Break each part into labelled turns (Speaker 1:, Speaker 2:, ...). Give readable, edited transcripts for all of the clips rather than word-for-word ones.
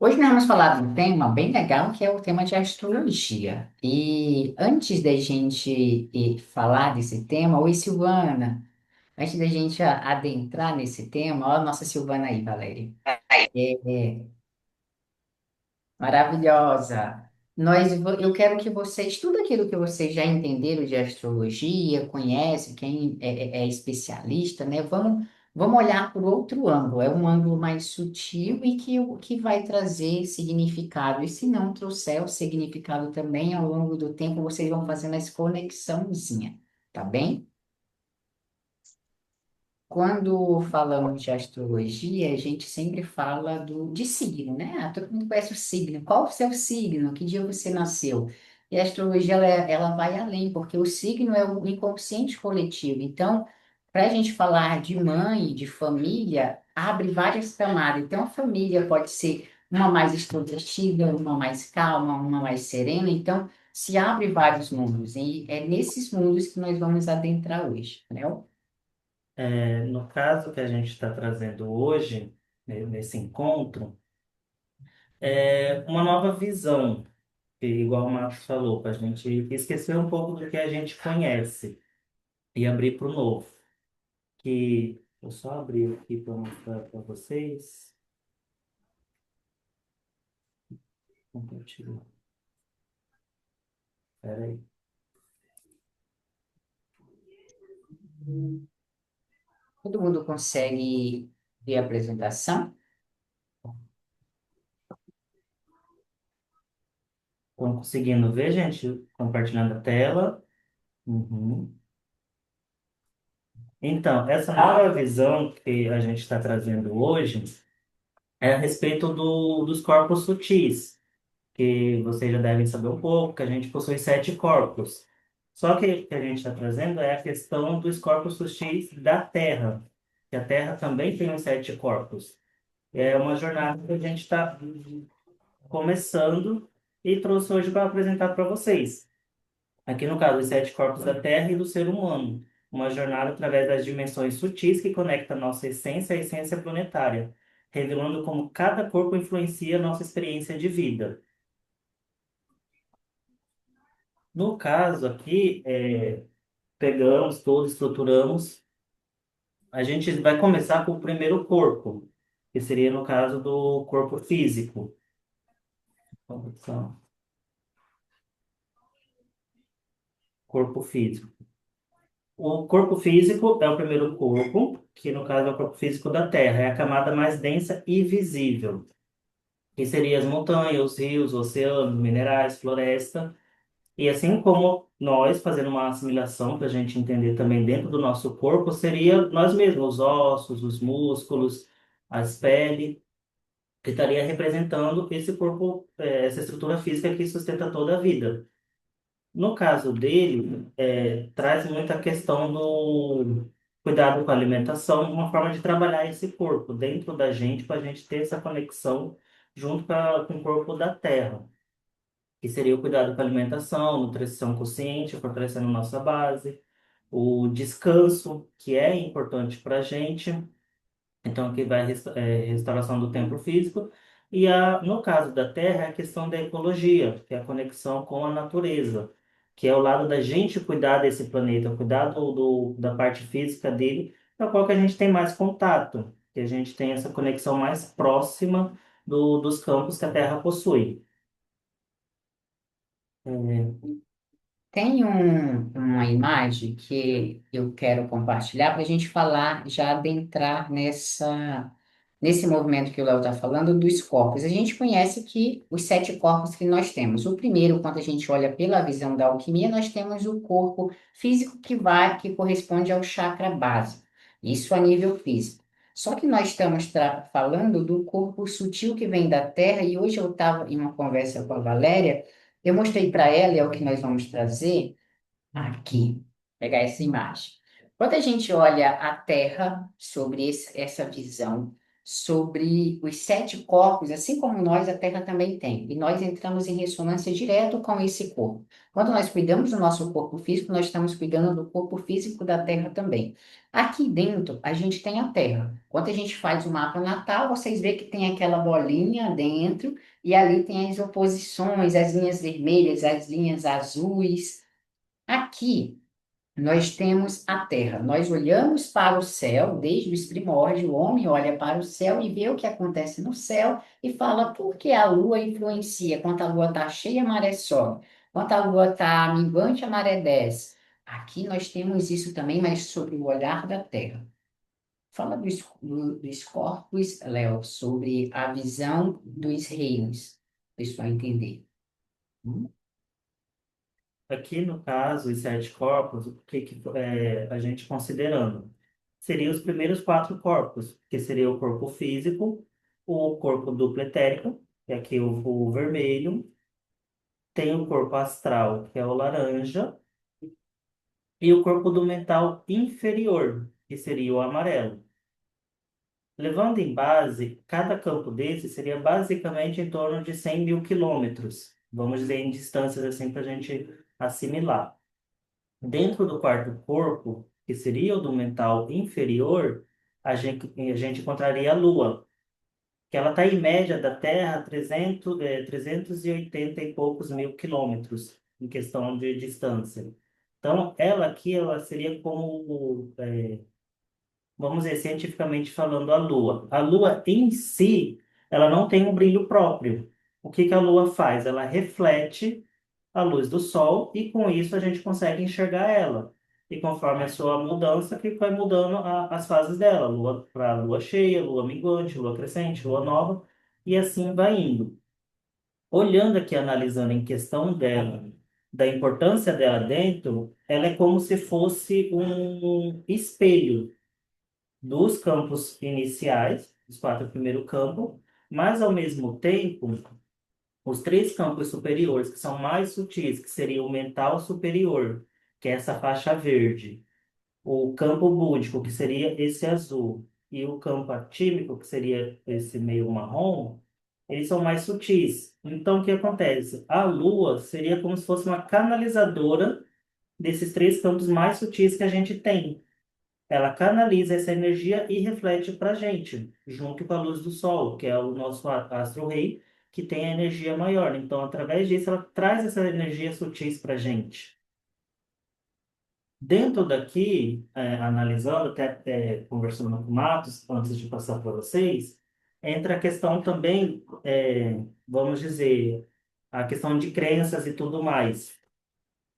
Speaker 1: Hoje nós vamos falar de um tema bem legal, que é o tema de astrologia. E antes da gente falar desse tema, oi Silvana, antes da gente adentrar nesse tema, ó a nossa Silvana aí, Valéria. É, Maravilhosa. Eu quero que vocês, tudo aquilo que vocês já entenderam de astrologia, conhecem, quem é especialista, né? Vamos olhar por outro ângulo. É um ângulo mais sutil e que vai trazer significado. E se não trouxer o significado também, ao longo do tempo, vocês vão fazendo essa conexãozinha, tá bem? Quando falamos de astrologia, a gente sempre fala de signo, né? Todo mundo conhece o signo. Qual o seu signo? Que dia você nasceu? E a astrologia, ela vai além, porque o signo é o inconsciente coletivo. Então, para a gente falar de mãe, de família, abre várias camadas. Então, a família pode ser uma mais extrovertida, uma mais calma, uma mais serena. Então, se abre vários mundos. E é nesses mundos que nós vamos adentrar hoje, né?
Speaker 2: No caso que a gente está trazendo hoje, nesse encontro, é uma nova visão, que, igual o Marcos falou, para a gente esquecer um pouco do que a gente conhece e abrir para o novo. Que eu só abri aqui para mostrar para vocês. Compartilhar. Espera aí.
Speaker 1: Todo mundo consegue ver a apresentação?
Speaker 2: Estão conseguindo ver, gente? Compartilhando a tela. Uhum. Então, essa nova visão que a gente está trazendo hoje é a respeito dos corpos sutis, que vocês já devem saber um pouco, que a gente possui sete corpos. Só que o que a gente está trazendo é a questão dos corpos sutis da Terra, que a Terra também tem os sete corpos. É uma jornada que a gente está começando e trouxe hoje para apresentar para vocês. Aqui no caso, os sete corpos da Terra e do ser humano. Uma jornada através das dimensões sutis que conecta a nossa essência à essência planetária, revelando como cada corpo influencia a nossa experiência de vida. No caso aqui, pegamos tudo, estruturamos. A gente vai começar com o primeiro corpo, que seria no caso do corpo físico. Corpo físico. O corpo físico é o primeiro corpo, que no caso é o corpo físico da Terra, é a camada mais densa e visível, que seria as montanhas, os rios, oceanos, minerais, floresta. E assim como nós, fazendo uma assimilação para a gente entender também dentro do nosso corpo, seria nós mesmos, os ossos, os músculos, as peles, que estaria representando esse corpo, essa estrutura física que sustenta toda a vida. No caso dele, traz muita questão do cuidado com a alimentação, uma forma de trabalhar esse corpo dentro da gente, para a gente ter essa conexão junto com o corpo da Terra, que seria o cuidado com a alimentação, nutrição consciente, fortalecendo nossa base, o descanso, que é importante para a gente, então que vai restauração do templo físico, e no caso da Terra, é a questão da ecologia, que é a conexão com a natureza, que é o lado da gente cuidar desse planeta, cuidar da parte física dele, na qual que a gente tem mais contato, que a gente tem essa conexão mais próxima dos campos que a Terra possui. É,
Speaker 1: Tem uma imagem que eu quero compartilhar para a gente falar, já adentrar nesse movimento que o Léo está falando dos corpos. A gente conhece que os sete corpos que nós temos. O primeiro, quando a gente olha pela visão da alquimia, nós temos o corpo físico que corresponde ao chakra básico. Isso a nível físico. Só que nós estamos falando do corpo sutil que vem da Terra, e hoje eu estava em uma conversa com a Valéria. Eu mostrei para ela, e é o que nós vamos trazer aqui, pegar essa imagem. Quando a gente olha a Terra sobre essa visão sobre os sete corpos, assim como nós, a Terra também tem. E nós entramos em ressonância direto com esse corpo. Quando nós cuidamos do nosso corpo físico, nós estamos cuidando do corpo físico da Terra também. Aqui dentro, a gente tem a Terra. Quando a gente faz o mapa natal, vocês veem que tem aquela bolinha dentro, e ali tem as oposições, as linhas vermelhas, as linhas azuis. Aqui. Nós temos a Terra. Nós olhamos para o céu, desde os primórdios, o homem olha para o céu e vê o que acontece no céu e fala por que a lua influencia. Quando a lua está cheia, a maré sobe. Quando a lua está minguante, a maré desce. Aqui nós temos isso também, mas sobre o olhar da Terra. Fala dos corpos, Léo, sobre a visão dos reinos. Pessoal entender. Hum?
Speaker 2: Aqui, no caso, os sete corpos, o que, a gente considerando? Seriam os primeiros quatro corpos, que seria o corpo físico, o corpo duplo etérico, que é aqui o vermelho, tem o corpo astral, que é o laranja, e o corpo do mental inferior, que seria o amarelo. Levando em base, cada campo desse seria basicamente em torno de 100 mil quilômetros, vamos dizer em distâncias assim para a gente assimilar. Dentro do quarto corpo, que seria o do mental inferior, a gente encontraria a Lua, que ela está em média da Terra a 380 e poucos mil quilômetros, em questão de distância. Então, ela aqui, ela seria como, vamos dizer, cientificamente falando, a Lua. A Lua em si, ela não tem um brilho próprio. O que que a Lua faz? Ela reflete a luz do Sol e com isso a gente consegue enxergar ela. E conforme a sua mudança, que vai mudando as fases dela, lua para lua cheia, lua minguante, lua crescente, lua nova, e assim vai indo. Olhando aqui, analisando em questão dela, da importância dela dentro, ela é como se fosse um espelho dos campos iniciais, os quatro primeiros campos, mas ao mesmo tempo os três campos superiores, que são mais sutis, que seria o mental superior, que é essa faixa verde, o campo búdico, que seria esse azul, e o campo atímico, que seria esse meio marrom, eles são mais sutis. Então, o que acontece? A Lua seria como se fosse uma canalizadora desses três campos mais sutis que a gente tem. Ela canaliza essa energia e reflete para a gente, junto com a luz do Sol, que é o nosso astro-rei, que tem a energia maior. Então, através disso, ela traz essa energia sutis para a gente. Dentro daqui, analisando, até conversando com o Matos, antes de passar para vocês, entra a questão também, vamos dizer, a questão de crenças e tudo mais.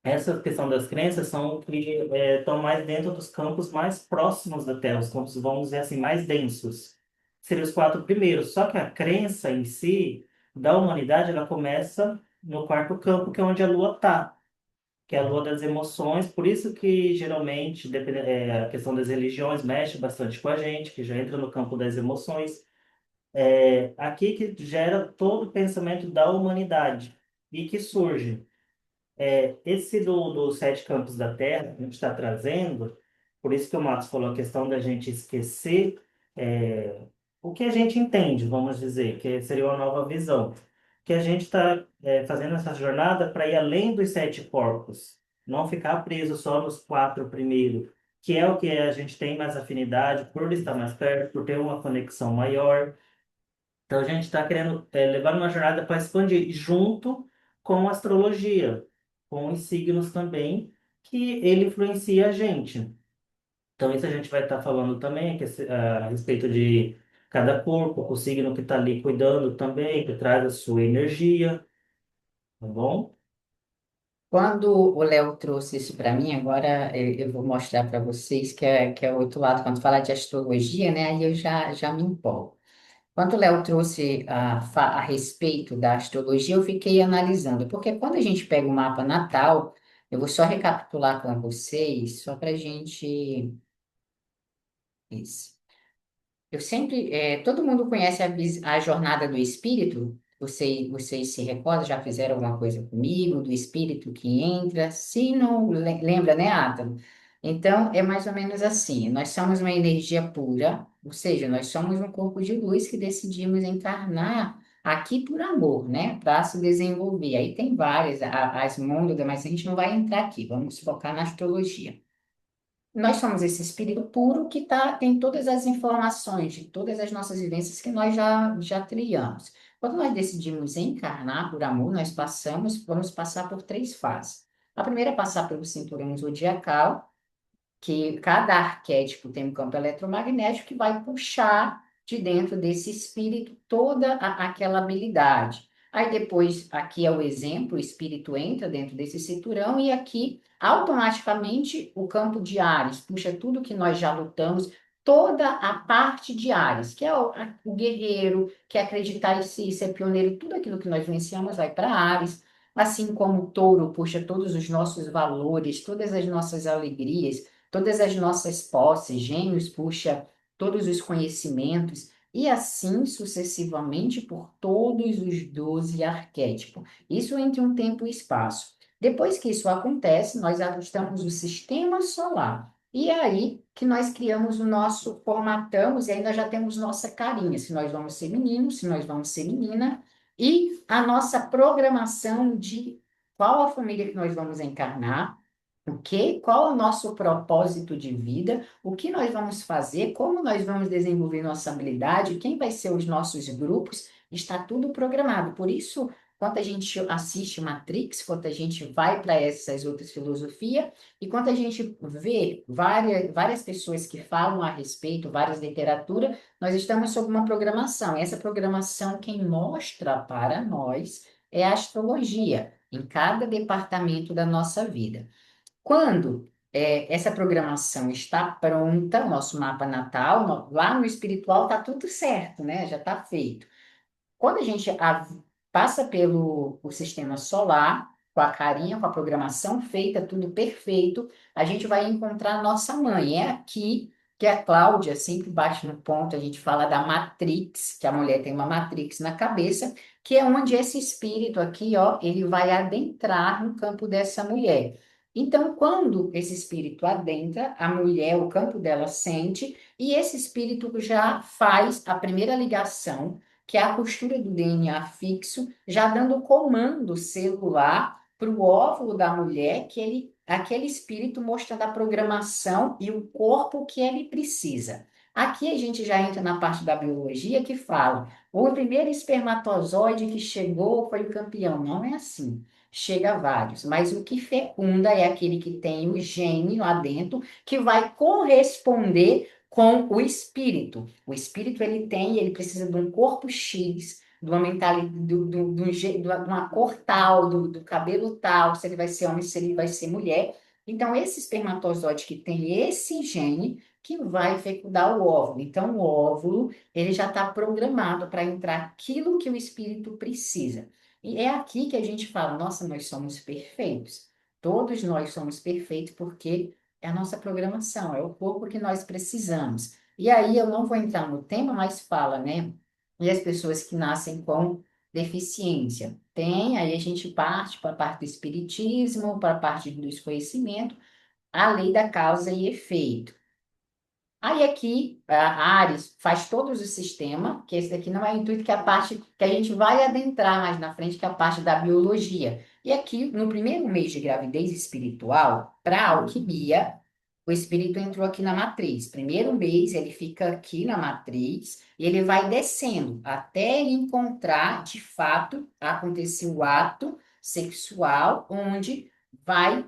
Speaker 2: Essa questão das crenças são que estão mais dentro dos campos mais próximos da Terra, os campos, vamos dizer assim, mais densos. Seriam os quatro primeiros. Só que a crença em si, da humanidade, ela começa no quarto campo, que é onde a Lua está, que é a Lua das emoções. Por isso que, geralmente, a questão das religiões mexe bastante com a gente, que já entra no campo das emoções. É aqui que gera todo o pensamento da humanidade e que surge. Esse dos sete campos da Terra que a gente está trazendo, por isso que o Marcos falou a questão da gente esquecer é, o que a gente entende, vamos dizer, que seria uma nova visão. Que a gente está fazendo essa jornada para ir além dos sete corpos, não ficar preso só nos quatro primeiros, que é o que a gente tem mais afinidade, por estar mais perto, por ter uma conexão maior. Então a gente está querendo levar uma jornada para expandir junto com a astrologia, com os signos também, que ele influencia a gente. Então isso a gente vai estar falando também a respeito de cada corpo, o signo que está ali cuidando também, que traz a sua energia, tá bom?
Speaker 1: Quando o Léo trouxe isso para mim, agora eu vou mostrar para vocês que é o outro lado. Quando fala de astrologia, né, aí eu já me empolgo. Quando o Léo trouxe a respeito da astrologia, eu fiquei analisando, porque quando a gente pega o mapa natal, eu vou só recapitular com vocês, só para a gente. Isso. Eu sempre. Todo mundo conhece a jornada do espírito? Vocês se recordam? Já fizeram alguma coisa comigo, do espírito que entra? Se não lembra, né, Átalo? Então, é mais ou menos assim: nós somos uma energia pura, ou seja, nós somos um corpo de luz que decidimos encarnar aqui por amor, né? Para se desenvolver. Aí tem várias, as mundos, mas a gente não vai entrar aqui, vamos focar na astrologia. Nós somos esse espírito puro que tem todas as informações de todas as nossas vivências que nós já trilhamos. Quando nós decidimos encarnar por amor, vamos passar por três fases. A primeira é passar pelo cinturão zodiacal, que cada arquétipo tem um campo eletromagnético que vai puxar de dentro desse espírito toda aquela habilidade. Aí depois, aqui é o exemplo, o espírito entra dentro desse cinturão e aqui, automaticamente, o campo de Áries puxa tudo que nós já lutamos, toda a parte de Áries, que é o guerreiro, que é acreditar em si, ser pioneiro, tudo aquilo que nós vencemos vai para Áries. Assim como o touro puxa todos os nossos valores, todas as nossas alegrias, todas as nossas posses, Gêmeos puxa todos os conhecimentos, e assim sucessivamente por todos os 12 arquétipos. Isso entre um tempo e espaço. Depois que isso acontece, nós ajustamos o sistema solar. E é aí que nós criamos o nosso, formatamos, e aí nós já temos nossa carinha, se nós vamos ser menino, se nós vamos ser menina, e a nossa programação de qual a família que nós vamos encarnar, qual é o nosso propósito de vida, o que nós vamos fazer, como nós vamos desenvolver nossa habilidade, quem vai ser os nossos grupos, está tudo programado. Por isso, quando a gente assiste Matrix, quando a gente vai para essas outras filosofias, e quando a gente vê várias pessoas que falam a respeito, várias literaturas, nós estamos sob uma programação. Essa programação, quem mostra para nós é a astrologia, em cada departamento da nossa vida. Quando essa programação está pronta, o nosso mapa natal, lá no espiritual está tudo certo, né? Já está feito. Quando a gente passa pelo o sistema solar, com a carinha, com a programação feita, tudo perfeito, a gente vai encontrar a nossa mãe. É aqui que a Cláudia sempre bate no ponto, a gente fala da Matrix, que a mulher tem uma Matrix na cabeça, que é onde esse espírito aqui, ó, ele vai adentrar no campo dessa mulher. Então, quando esse espírito adentra, a mulher, o campo dela sente, e esse espírito já faz a primeira ligação, que é a costura do DNA fixo, já dando o comando celular para o óvulo da mulher, aquele espírito mostrando a programação e o corpo que ele precisa. Aqui a gente já entra na parte da biologia que fala, o primeiro espermatozoide que chegou foi o campeão. Não é assim. Chega vários, mas o que fecunda é aquele que tem o gene lá dentro, que vai corresponder com o espírito. O espírito ele precisa de um corpo X, de uma mentalidade, de uma cor tal, do cabelo tal, se ele vai ser homem, se ele vai ser mulher. Então, esse espermatozoide que tem esse gene que vai fecundar o óvulo. Então, o óvulo, ele já está programado para entrar aquilo que o espírito precisa. E é aqui que a gente fala, nossa, nós somos perfeitos. Todos nós somos perfeitos porque é a nossa programação, é o corpo que nós precisamos. E aí eu não vou entrar no tema, mas fala, né? E as pessoas que nascem com deficiência. Tem, aí a gente parte para a parte do espiritismo, para a parte do desconhecimento, a lei da causa e efeito. Aí aqui, a Ares faz todos o sistema, que esse daqui não é o intuito, que é a parte que a gente vai adentrar mais na frente, que é a parte da biologia. E aqui, no primeiro mês de gravidez espiritual, para a alquimia, o espírito entrou aqui na matriz. Primeiro mês, ele fica aqui na matriz e ele vai descendo até ele encontrar, de fato, acontecer o ato sexual, onde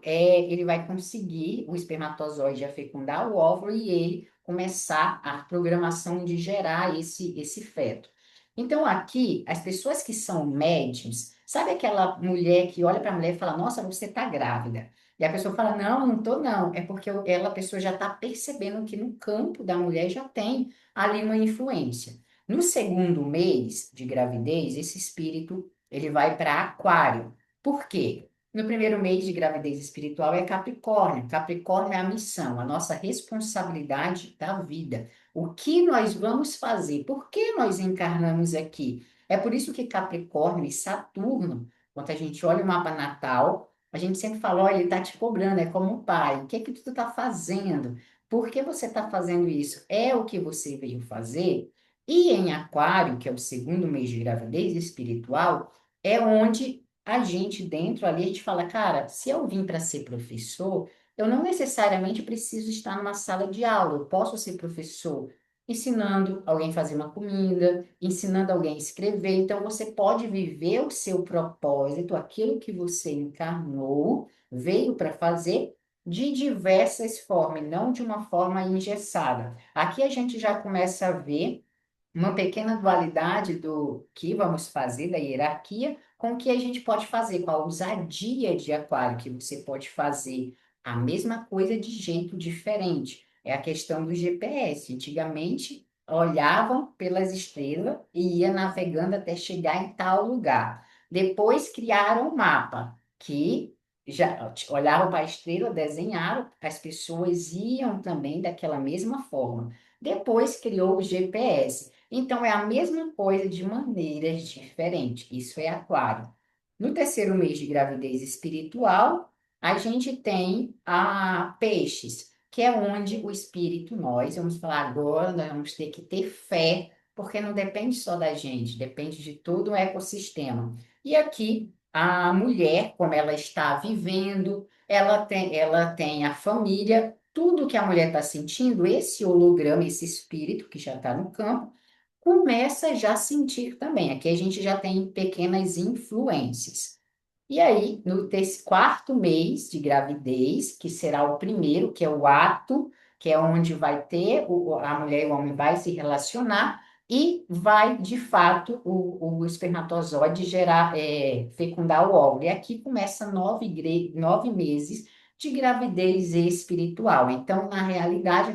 Speaker 1: ele vai conseguir, o espermatozoide a fecundar o óvulo e ele começar a programação de gerar esse feto. Então, aqui, as pessoas que são médiums, sabe aquela mulher que olha para a mulher e fala, nossa, você está grávida? E a pessoa fala, não, não estou não. É porque a pessoa já está percebendo que no campo da mulher já tem ali uma influência. No segundo mês de gravidez, esse espírito, ele vai para Aquário. Por quê? No primeiro mês de gravidez espiritual é Capricórnio. Capricórnio é a missão, a nossa responsabilidade da vida. O que nós vamos fazer? Por que nós encarnamos aqui? É por isso que Capricórnio e Saturno, quando a gente olha o mapa natal, A gente sempre fala, olha, ele está te cobrando, é como um pai. O que é que tu está fazendo? Por que você está fazendo isso? É o que você veio fazer? E em Aquário, que é o segundo mês de gravidez espiritual, é onde a gente dentro ali, a gente fala, cara, se eu vim para ser professor, eu não necessariamente preciso estar numa sala de aula. Eu posso ser professor ensinando alguém a fazer uma comida, ensinando alguém a escrever. Então, você pode viver o seu propósito, aquilo que você encarnou, veio para fazer, de diversas formas, não de uma forma engessada. Aqui a gente já começa a ver uma pequena dualidade do que vamos fazer, da hierarquia, com o que a gente pode fazer, com a ousadia de Aquário, que você pode fazer a mesma coisa de jeito diferente. É a questão do GPS. Antigamente, olhavam pelas estrelas e ia navegando até chegar em tal lugar. Depois criaram o mapa, que já olhavam para a estrela, desenharam, as pessoas iam também daquela mesma forma. Depois criou o GPS. Então, é a mesma coisa de maneiras diferentes. Isso é Aquário. No terceiro mês de gravidez espiritual, a gente tem a Peixes, que é onde o espírito, nós, vamos falar agora, nós vamos ter que ter fé, porque não depende só da gente, depende de todo o ecossistema. E aqui, a mulher, como ela está vivendo, ela tem a família, tudo que a mulher está sentindo, esse holograma, esse espírito que já está no campo, começa já a sentir também. Aqui a gente já tem pequenas influências. E aí, no quarto mês de gravidez, que será o primeiro, que é o ato, que é onde vai ter, a mulher e o homem vai se relacionar e vai, de fato, o espermatozoide gerar, fecundar o óvulo. E aqui começa 9 meses de gravidez espiritual. Então, na realidade,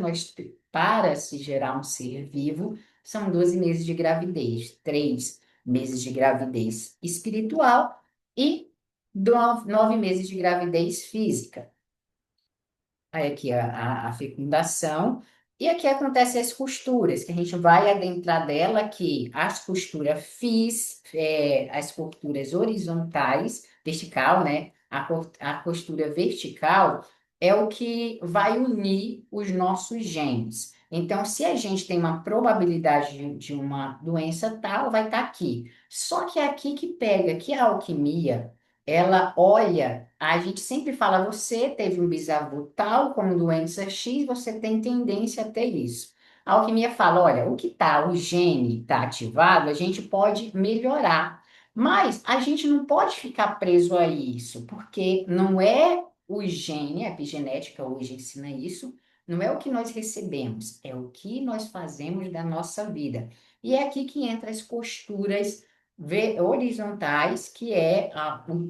Speaker 1: para se gerar um ser vivo, são 12 meses de gravidez, 3 meses de gravidez espiritual e 9 meses de gravidez física. Aí aqui a fecundação. E aqui acontecem as costuras, que a gente vai adentrar dela aqui. As costuras as costuras horizontais, vertical, né? A costura vertical é o que vai unir os nossos genes. Então, se a gente tem uma probabilidade de uma doença tal, vai estar aqui. Só que é aqui que pega, que a alquimia ela olha, a gente sempre fala, você teve um bisavô tal com doença X, você tem tendência a ter isso. A alquimia fala, olha, o que tá, o gene está ativado, a gente pode melhorar. Mas a gente não pode ficar preso a isso, porque não é o gene, a epigenética hoje ensina isso, não é o que nós recebemos, é o que nós fazemos da nossa vida. E é aqui que entra as costuras horizontais, que é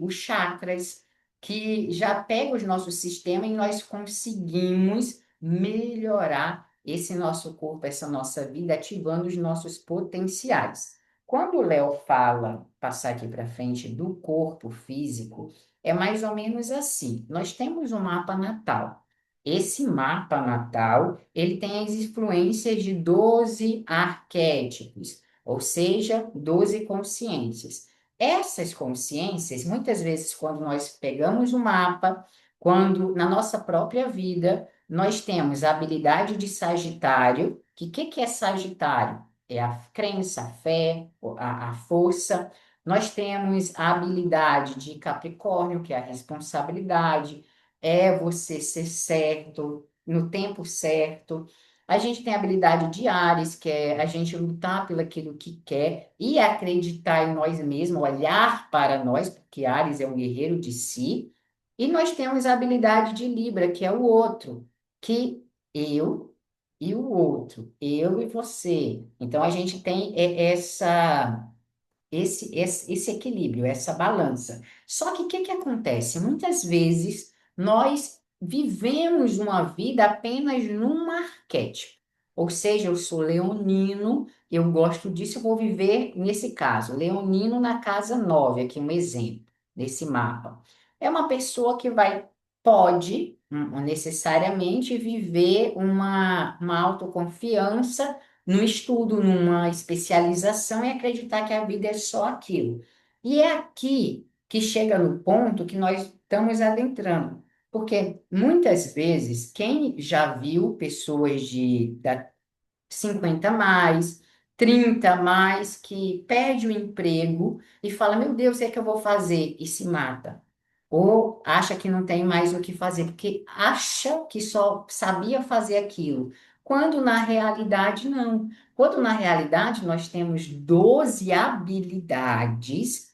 Speaker 1: os chakras, que já pega os nossos sistemas e nós conseguimos melhorar esse nosso corpo, essa nossa vida, ativando os nossos potenciais. Quando o Léo fala, passar aqui para frente, do corpo físico, é mais ou menos assim. Nós temos um mapa natal. Esse mapa natal, ele tem as influências de 12 arquétipos, ou seja, 12 consciências. Essas consciências, muitas vezes, quando nós pegamos o mapa, quando na nossa própria vida, nós temos a habilidade de Sagitário, que que é Sagitário? É a crença, a fé, a força. Nós temos a habilidade de Capricórnio, que é a responsabilidade, é você ser certo, no tempo certo. A gente tem a habilidade de Áries, que é a gente lutar pelo aquilo que quer e acreditar em nós mesmos, olhar para nós, porque Áries é um guerreiro de si. E nós temos a habilidade de Libra, que é o outro, que eu e o outro, eu e você. Então a gente tem esse equilíbrio, essa balança. Só que o que acontece? Muitas vezes nós vivemos uma vida apenas num arquétipo. Ou seja, eu sou leonino, eu gosto disso, eu vou viver nesse caso. Leonino na casa 9 aqui um exemplo, nesse mapa. É uma pessoa que pode, necessariamente, viver uma autoconfiança no estudo, numa especialização e acreditar que a vida é só aquilo. E é aqui. que chega no ponto que nós estamos adentrando. Porque muitas vezes, quem já viu pessoas da 50 mais, 30 mais, que perde o emprego e fala: Meu Deus, o que é que eu vou fazer? E se mata. Ou acha que não tem mais o que fazer, porque acha que só sabia fazer aquilo, quando na realidade não. Quando na realidade nós temos 12 habilidades,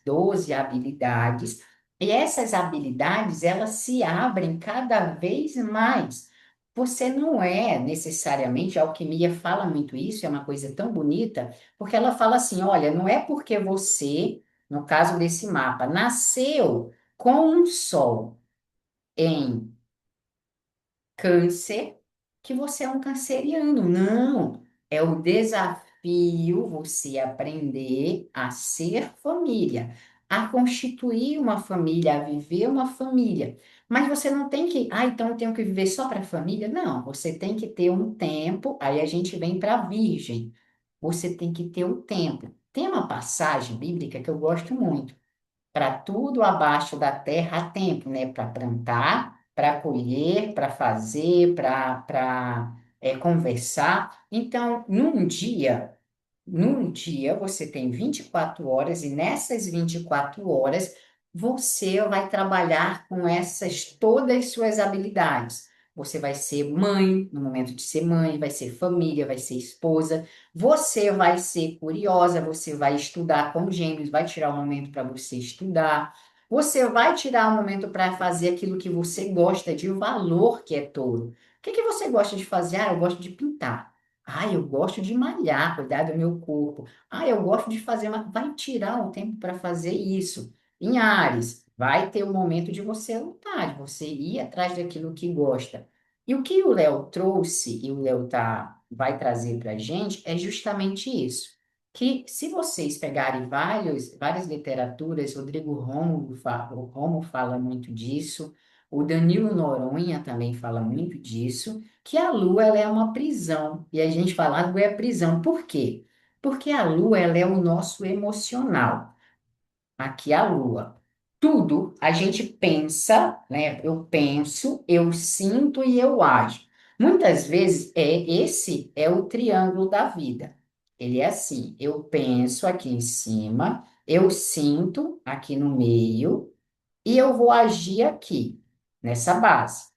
Speaker 1: e essas habilidades elas se abrem cada vez mais. Você não é necessariamente, a alquimia fala muito isso, é uma coisa tão bonita, porque ela fala assim: olha, não é porque você, no caso desse mapa, nasceu com um sol em Câncer, que você é um canceriano. Não, é o desafio você aprender a ser família, a constituir uma família, a viver uma família. Mas você não tem que, então eu tenho que viver só para a família? Não, você tem que ter um tempo, aí a gente vem para a Virgem. Você tem que ter um tempo. Tem uma passagem bíblica que eu gosto muito. Para tudo abaixo da terra há tempo, né? Para plantar, para colher, para fazer, para conversar. Então, num dia você tem 24 horas e nessas 24 horas você vai trabalhar com essas todas as suas habilidades. Você vai ser mãe, no momento de ser mãe, vai ser família, vai ser esposa. Você vai ser curiosa, você vai estudar com gêmeos, vai tirar um momento para você estudar. Você vai tirar um momento para fazer aquilo que você gosta, de valor que é touro. O que que você gosta de fazer? Eu gosto de pintar. Eu gosto de malhar, cuidar do meu corpo. Eu gosto de fazer uma. Vai tirar um tempo para fazer isso. Em Ares, vai ter o momento de você lutar, de você ir atrás daquilo que gosta. E o que o Léo trouxe, e o Léo vai trazer para a gente, é justamente isso. Que se vocês pegarem várias literaturas, o Rômulo fala muito disso, o Danilo Noronha também fala muito disso, que a Lua ela é uma prisão. E a gente fala, a Lua é prisão. Por quê? Porque a Lua ela é o nosso emocional. Aqui é a Lua. Tudo a gente pensa, né? Eu penso, eu sinto e eu ajo. Muitas vezes esse é o triângulo da vida. Ele é assim, eu penso aqui em cima, eu sinto aqui no meio e eu vou agir aqui, nessa base.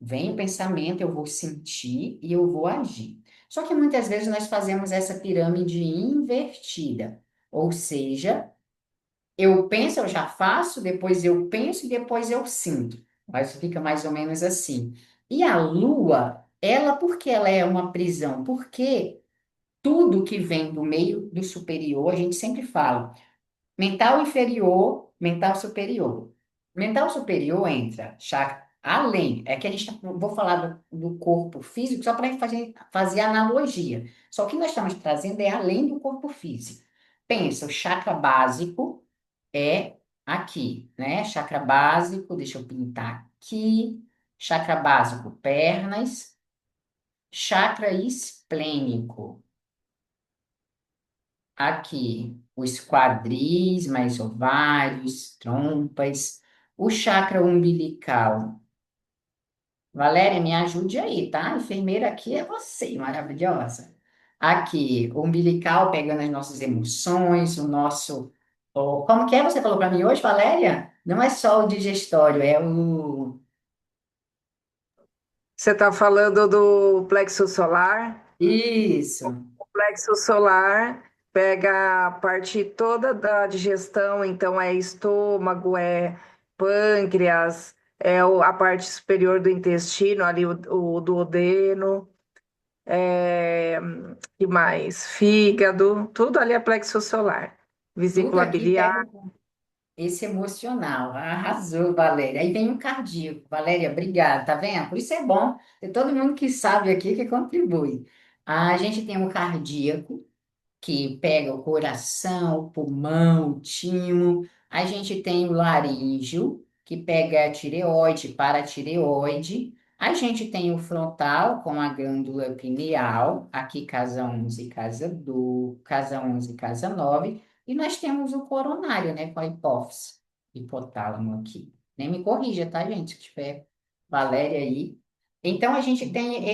Speaker 1: Vem o pensamento, eu vou sentir e eu vou agir. Só que muitas vezes nós fazemos essa pirâmide invertida. Ou seja, eu penso, eu já faço, depois eu penso e depois eu sinto. Mas fica mais ou menos assim. E a Lua, ela, por que ela é uma prisão? Porque tudo que vem do meio do superior, a gente sempre fala. Mental inferior, mental superior. Mental superior entra chakra além. É que a gente vou falar do corpo físico só para fazer analogia. Só que nós estamos trazendo é além do corpo físico. Pensa, o chakra básico é aqui, né? Chakra básico, deixa eu pintar aqui. Chakra básico, pernas. Chakra esplênico. Aqui, os quadris, mais ovários, trompas, o chakra umbilical. Valéria, me ajude aí, tá? A enfermeira aqui é você, maravilhosa. Aqui, o umbilical pegando as nossas emoções, o nosso. Como que é? Você falou para mim hoje, Valéria? Não é só o digestório, é o.
Speaker 3: Você está falando do plexo solar?
Speaker 1: Isso.
Speaker 3: O plexo solar pega a parte toda da digestão, então é estômago, é pâncreas, a parte superior do intestino, ali o duodeno, que mais? Fígado, tudo ali é plexo solar.
Speaker 1: Tudo
Speaker 3: Vesícula
Speaker 1: aqui
Speaker 3: biliar.
Speaker 1: pega esse emocional. Arrasou, Valéria. Aí vem o cardíaco. Valéria, obrigada. Tá vendo? Por isso é bom ter todo mundo que sabe aqui que contribui. A gente tem o cardíaco, que pega o coração, o pulmão, o timo. A gente tem o laríngeo, que pega a tireoide, paratireoide. A gente tem o frontal, com a glândula pineal, aqui casa 11 e casa 12, casa 11 e casa 9. E nós temos o coronário, né, com a hipófise. hipotálamo aqui. Nem me corrija, tá, gente? Se tiver Valéria aí. Então, a gente tem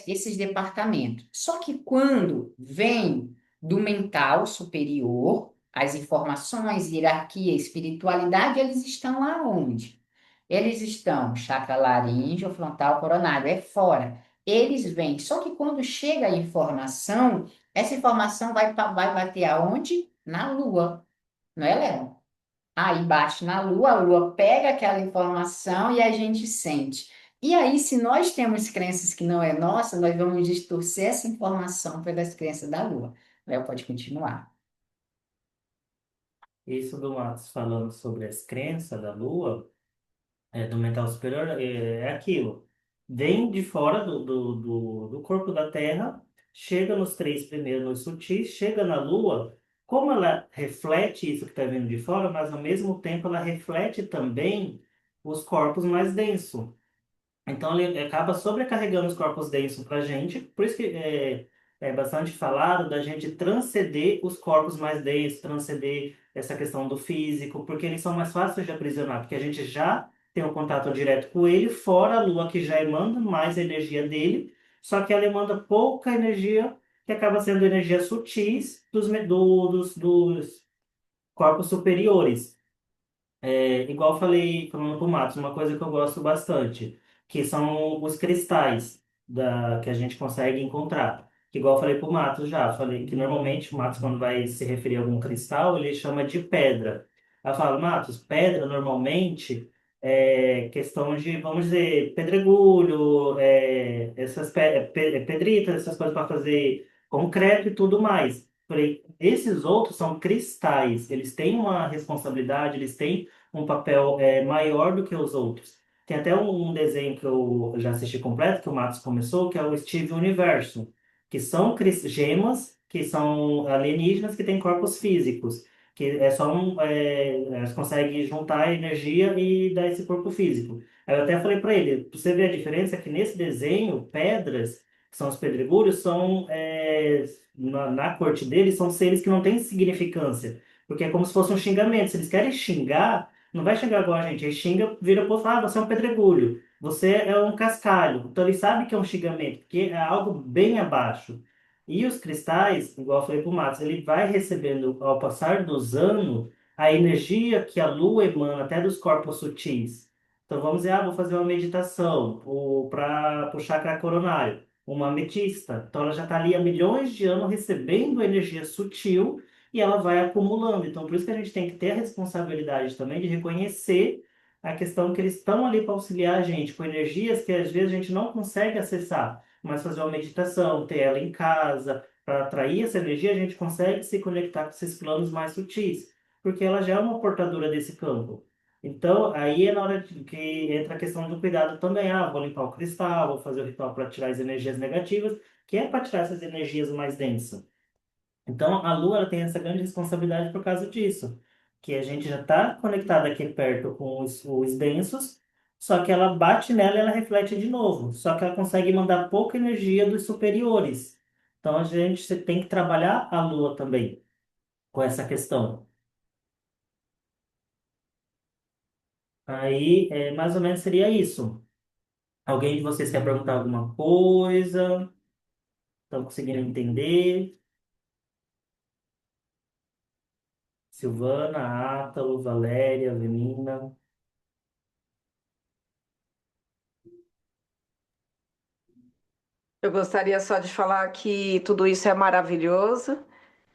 Speaker 1: esses departamentos. Só que quando vem do mental superior, as informações, hierarquia, espiritualidade, eles estão aonde? Eles estão chakra laríngeo, frontal, coronário, é fora. Eles vêm. Só que quando chega a informação, essa informação vai bater aonde? Na Lua, não é, Léo? Aí bate na Lua, a Lua pega aquela informação e a gente sente. E aí, se nós temos crenças que não é nossa, nós vamos distorcer essa informação pelas crenças da Lua. Léo, pode continuar.
Speaker 2: Isso do Matos falando sobre as crenças da Lua, do mental superior, é aquilo. Vem de fora do corpo da Terra, chega nos três primeiros, nos sutis, chega na Lua. Como ela reflete isso que está vindo de fora, mas ao mesmo tempo ela reflete também os corpos mais densos. Então ele acaba sobrecarregando os corpos densos para a gente, por isso que é bastante falado da gente transcender os corpos mais densos, transcender essa questão do físico, porque eles são mais fáceis de aprisionar, porque a gente já tem um contato direto com ele, fora a Lua que já emana mais energia dele, só que ela emana pouca energia, que acaba sendo energia sutis dos corpos superiores. Igual eu falei, falando pro Matos, uma coisa que eu gosto bastante, que são os cristais que a gente consegue encontrar. Que igual eu falei pro Matos já, falei que normalmente o Matos, quando vai se referir a algum cristal, ele chama de pedra. Aí eu falo, Matos, pedra normalmente é questão de, vamos dizer, pedregulho, essas pedritas, essas coisas para fazer concreto e tudo mais. Falei, esses outros são cristais, eles têm uma responsabilidade, eles têm um papel maior do que os outros. Tem até um desenho que eu já assisti completo, que o Matos começou, que é o Steve Universo, que são gemas, que são alienígenas que têm corpos físicos, que é só elas conseguem juntar energia e dar esse corpo físico. Aí eu até falei para ele, pra você ver a diferença que nesse desenho, pedras, que são os pedregulhos, na corte deles, são seres que não têm significância. Porque é como se fosse um xingamento. Se eles querem xingar, não vai xingar igual a gente. Aí xinga, vira pro outro, você é um pedregulho, você é um cascalho. Então ele sabe que é um xingamento, porque é algo bem abaixo. E os cristais, igual eu falei pro Matos, ele vai recebendo, ao passar dos anos, a energia que a lua emana até dos corpos sutis. Então vamos dizer, vou fazer uma meditação para o chakra coronário, uma ametista. Então ela já está ali há milhões de anos recebendo energia sutil e ela vai acumulando. Então, por isso que a gente tem que ter a responsabilidade também de reconhecer a questão que eles estão ali para auxiliar a gente com energias que às vezes a gente não consegue acessar, mas fazer uma meditação, ter ela em casa, para atrair essa energia, a gente consegue se conectar com esses planos mais sutis, porque ela já é uma portadora desse campo. Então, aí é na hora que entra a questão do cuidado também. Vou limpar o cristal, vou fazer o ritual para tirar as energias negativas, que é para tirar essas energias mais densas. Então, a Lua ela tem essa grande responsabilidade por causa disso, que a gente já está conectado aqui perto com os densos, só que ela bate nela e ela reflete de novo, só que ela consegue mandar pouca energia dos superiores. Então, a gente tem que trabalhar a Lua também com essa questão. Aí, mais ou menos seria isso. Alguém de vocês quer perguntar alguma coisa? Estão conseguindo entender? Silvana, Átalo, Valéria, Avelina.
Speaker 3: Eu gostaria só de falar que tudo isso é maravilhoso,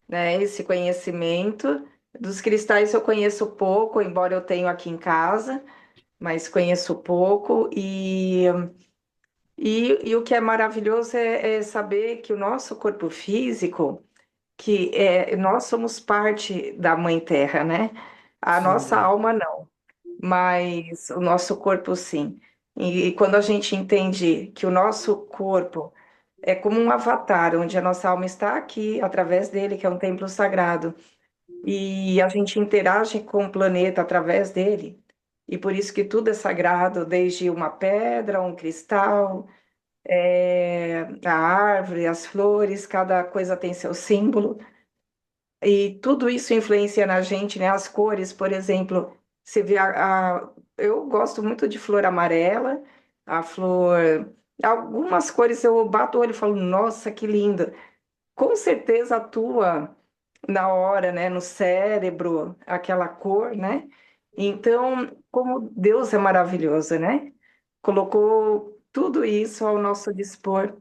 Speaker 3: né? Esse conhecimento. Dos cristais eu conheço pouco, embora eu tenha aqui em casa, mas conheço pouco. E o que é maravilhoso é saber que o nosso corpo físico, nós somos parte da Mãe Terra, né? A nossa
Speaker 2: Sim.
Speaker 3: alma não, mas o nosso corpo sim. E quando a gente entende que o nosso corpo é como um avatar, onde a nossa alma está aqui, através dele, que é um templo sagrado, e a gente interage com o planeta através dele, e por isso que tudo é sagrado, desde uma pedra, um cristal, a árvore, as flores, cada coisa tem seu símbolo, e tudo isso influencia na gente, né? As cores, por exemplo. Você vê eu gosto muito de flor amarela, a flor. Algumas cores eu bato o olho e falo, nossa, que linda. Com certeza atua na hora, né, no cérebro, aquela cor, né? Então, como Deus é maravilhoso, né? Colocou tudo isso ao nosso dispor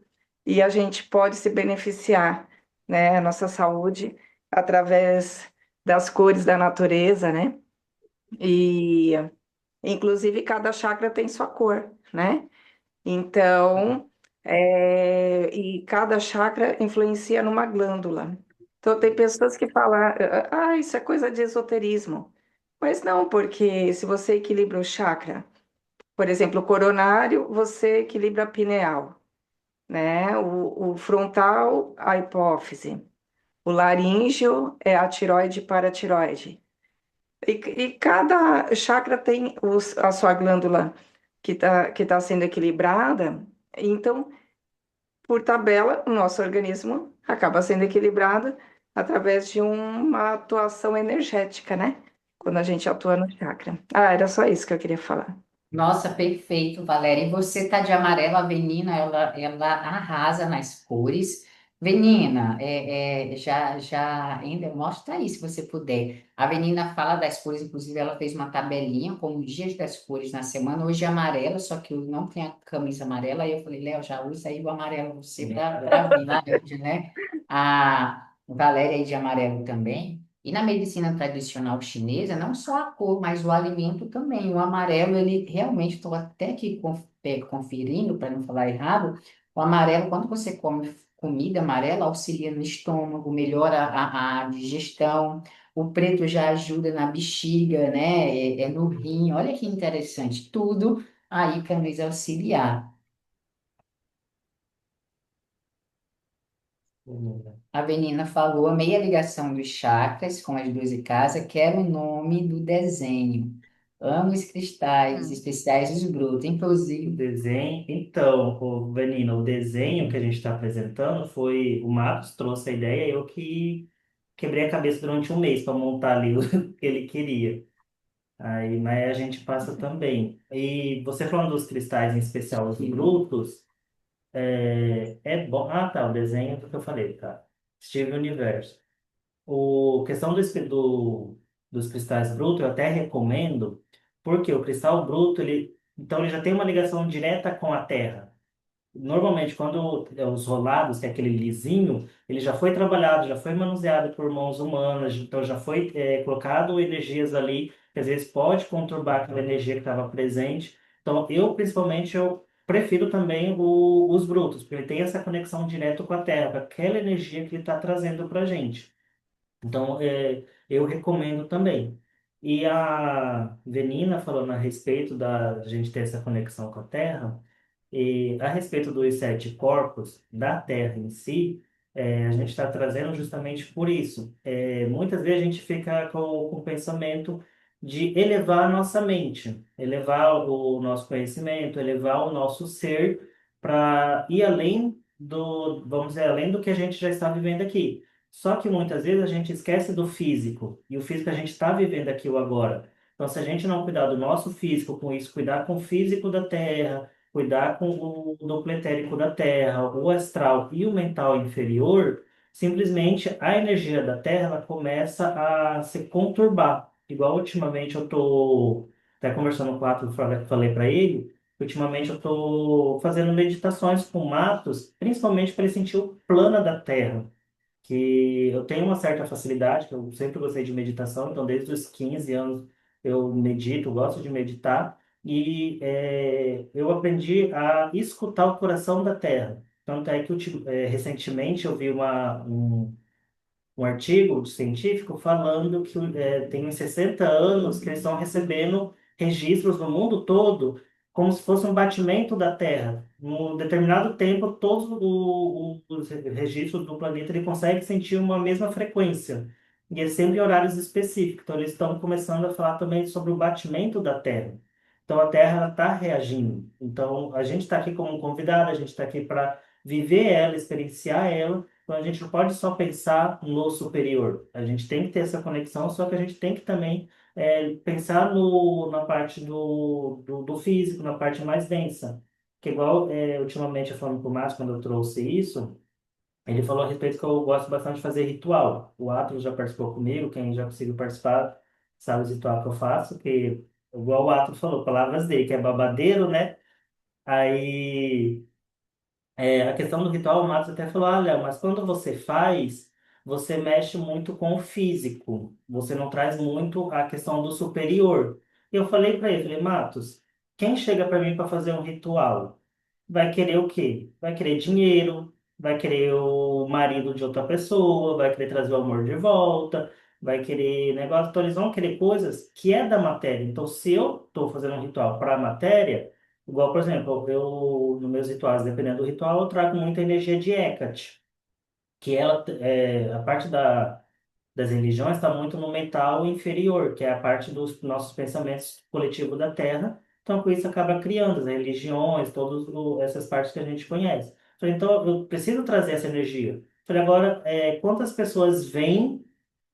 Speaker 3: e a gente pode se beneficiar, né, a nossa saúde através das cores da natureza, né? E inclusive cada chakra tem sua cor, né? Então, e cada chakra influencia numa glândula. Então, tem pessoas que falam, isso é coisa de esoterismo. Mas não, porque se você equilibra o chakra, por exemplo, o coronário, você equilibra a pineal, né? O frontal, a hipófise. O laríngeo é a tiroide e paratiroide. E cada chakra tem a sua glândula que tá sendo equilibrada. Então, por tabela, o nosso organismo acaba sendo equilibrado através de uma atuação energética, né? Quando a gente atua no chakra. Ah, era só isso que eu queria falar.
Speaker 1: Nossa, perfeito, Valéria. E você tá de amarelo, a Venina, ela arrasa nas cores. Venina, já ainda mostra aí, se você puder. A Venina fala das cores, inclusive ela fez uma tabelinha com os dias das cores na semana. Hoje é amarelo, só que eu não tenho a camisa amarela. Aí eu falei, Léo, já usa aí o amarelo você para vir na hoje, né? A Valéria aí de amarelo também. E na medicina tradicional chinesa, não só a cor, mas o alimento também. O amarelo, ele realmente, estou até aqui conferindo, para não falar errado, o amarelo, quando você come comida amarela, auxilia no estômago, melhora a digestão. O preto já ajuda na bexiga, né? No rim. Olha que interessante. Tudo aí para nos auxiliar. A Avenina falou, amei a ligação dos chakras com as 12 casas, quero o nome do desenho. Amo os cristais
Speaker 3: Hum.
Speaker 1: especiais dos brutos,
Speaker 2: O
Speaker 1: inclusive.
Speaker 2: desenho, então, Vanina, o desenho que a gente está apresentando foi o Marcos trouxe a ideia, eu que quebrei a cabeça durante um mês para montar ali o que ele queria. Aí, mas a gente passa também. E você falando dos cristais, em especial os brutos, é bom. Ah, tá, o desenho do que eu falei, tá? Steve Universo. O questão dos cristais brutos, eu até recomendo, porque o cristal bruto, então ele já tem uma ligação direta com a Terra. Normalmente, quando os rolados, que é aquele lisinho, ele já foi trabalhado, já foi manuseado por mãos humanas, então já foi colocado energias ali, que às vezes pode conturbar aquela energia que estava presente. Então, principalmente, eu prefiro também os brutos, porque ele tem essa conexão direta com a Terra, com aquela energia que ele está trazendo para a gente. Então, eu recomendo também. E a Venina falando a respeito da gente ter essa conexão com a Terra, e a respeito dos sete corpos da Terra em si, a gente está trazendo justamente por isso. Muitas vezes a gente fica com o pensamento de elevar a nossa mente, elevar o nosso conhecimento, elevar o nosso ser para ir além vamos dizer, além do que a gente já está vivendo aqui. Só que muitas vezes a gente esquece do físico, e o físico a gente está vivendo aqui o agora. Então, se a gente não cuidar do nosso físico com isso, cuidar com o físico da Terra, cuidar com o duplo etérico da Terra, o astral e o mental inferior, simplesmente a energia da Terra ela começa a se conturbar. Igual ultimamente eu estou até conversando com o Atos, falei para ele, ultimamente eu estou fazendo meditações com matos, principalmente para ele sentir o plano da Terra, que eu tenho uma certa facilidade, que eu sempre gostei de meditação, então desde os 15 anos eu medito, gosto de meditar, e eu aprendi a escutar o coração da terra. Tanto é que recentemente eu vi um artigo científico falando que tem uns 60 anos que eles estão recebendo registros no mundo todo como se fosse um batimento da Terra. Num determinado tempo, todos os registros do planeta ele consegue sentir uma mesma frequência. E é sempre em horários específicos. Então, eles estão começando a falar também sobre o batimento da Terra. Então, a Terra está reagindo. Então, a gente está aqui como um convidado, a gente está aqui para viver ela, experienciar ela, Então a gente não pode só pensar no superior. A gente tem que ter essa conexão, só que a gente tem que também pensar na parte do físico, na parte mais densa. Que igual ultimamente eu falando com o Márcio, quando eu trouxe isso, ele falou a respeito que eu gosto bastante de fazer ritual. O Atlas já participou comigo, quem já conseguiu participar sabe os ritual que eu faço, que igual o Atlas falou, palavras dele, que é babadeiro, né? Aí a questão do ritual, o Matos até falou, olha, mas quando você faz, você mexe muito com o físico, você não traz muito a questão do superior. E eu falei para ele, falei, Matos, quem chega para mim para fazer um ritual? Vai querer o quê? Vai querer dinheiro, vai querer o marido de outra pessoa, vai querer trazer o amor de volta, vai querer negócio, então eles vão querer coisas que é da matéria. Então, se eu estou fazendo um ritual para a matéria, igual, por exemplo, eu, nos meus rituais, dependendo do ritual, eu trago muita energia de Hecate, que ela, a parte das religiões está muito no mental inferior, que é a parte dos nossos pensamentos coletivos da Terra. Então, com isso, acaba criando as religiões, todas essas partes que a gente conhece. Falei, então, eu preciso trazer essa energia. Falei, agora, quantas pessoas vêm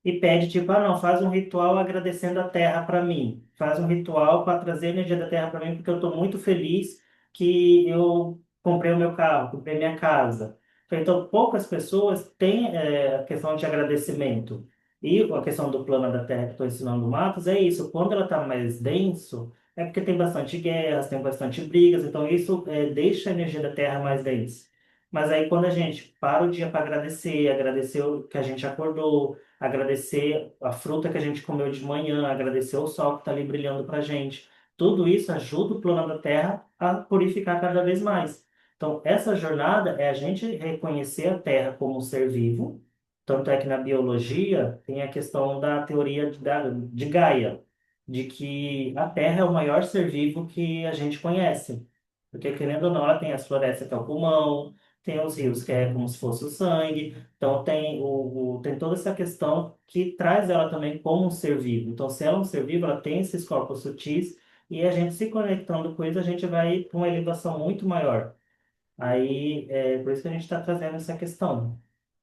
Speaker 2: e pede tipo, ah, não, faz um ritual agradecendo a terra para mim. Faz um ritual para trazer a energia da terra para mim, porque eu estou muito feliz que eu comprei o meu carro, comprei minha casa. Então, poucas pessoas têm a questão de agradecimento. E a questão do plano da terra que estou ensinando o Matos é isso. Quando ela está mais denso, é porque tem bastante guerras, tem bastante brigas, então isso deixa a energia da terra mais densa. Mas aí quando a gente para o dia para agradecer, agradecer o que a gente acordou, agradecer a fruta que a gente comeu de manhã, agradecer o sol que está ali brilhando para a gente. Tudo isso ajuda o planeta Terra a purificar cada vez mais. Então, essa jornada é a gente reconhecer a Terra como um ser vivo. Tanto é que na biologia tem a questão da teoria de Gaia, de que a Terra é o maior ser vivo que a gente conhece. Porque, querendo ou não, ela tem as florestas que é o pulmão, tem os rios que é como se fosse o sangue, então tem toda essa questão que traz ela também como um ser vivo. Então, se ela é um ser vivo, ela tem esses corpos sutis e a gente se conectando com isso, a gente vai para uma elevação muito maior. Aí, é por isso que a gente está trazendo essa questão.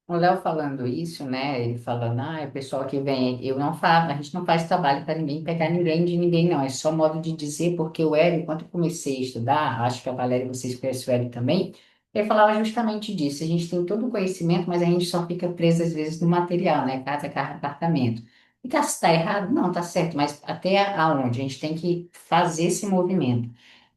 Speaker 1: O Léo falando isso, né? Ele falando, o pessoal que vem, eu não faço, a gente não faz trabalho para ninguém pegar ninguém de ninguém, não. É só modo de dizer, porque o Hélio, quando eu comecei a estudar, acho que a Valéria, vocês conhecem o Hélio também, ele falava justamente disso. A gente tem todo o conhecimento, mas a gente só fica preso, às vezes, no material, né? Casa, carro, apartamento. E tá, se tá errado? Não, tá certo, mas até aonde? A gente tem que fazer esse movimento.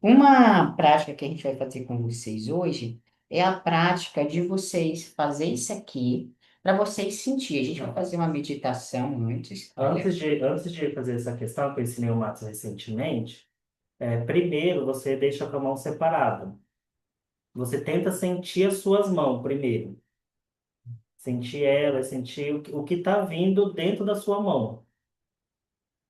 Speaker 1: Uma prática que a gente vai fazer com vocês hoje é a prática de vocês fazer isso aqui para vocês sentir. A gente vai fazer uma meditação antes. Olha,
Speaker 2: Antes de fazer essa questão, que eu ensinei o Matos recentemente, primeiro você deixa com a mão separada. Você tenta sentir as suas mãos primeiro. Sentir ela, sentir o que está vindo dentro da sua mão.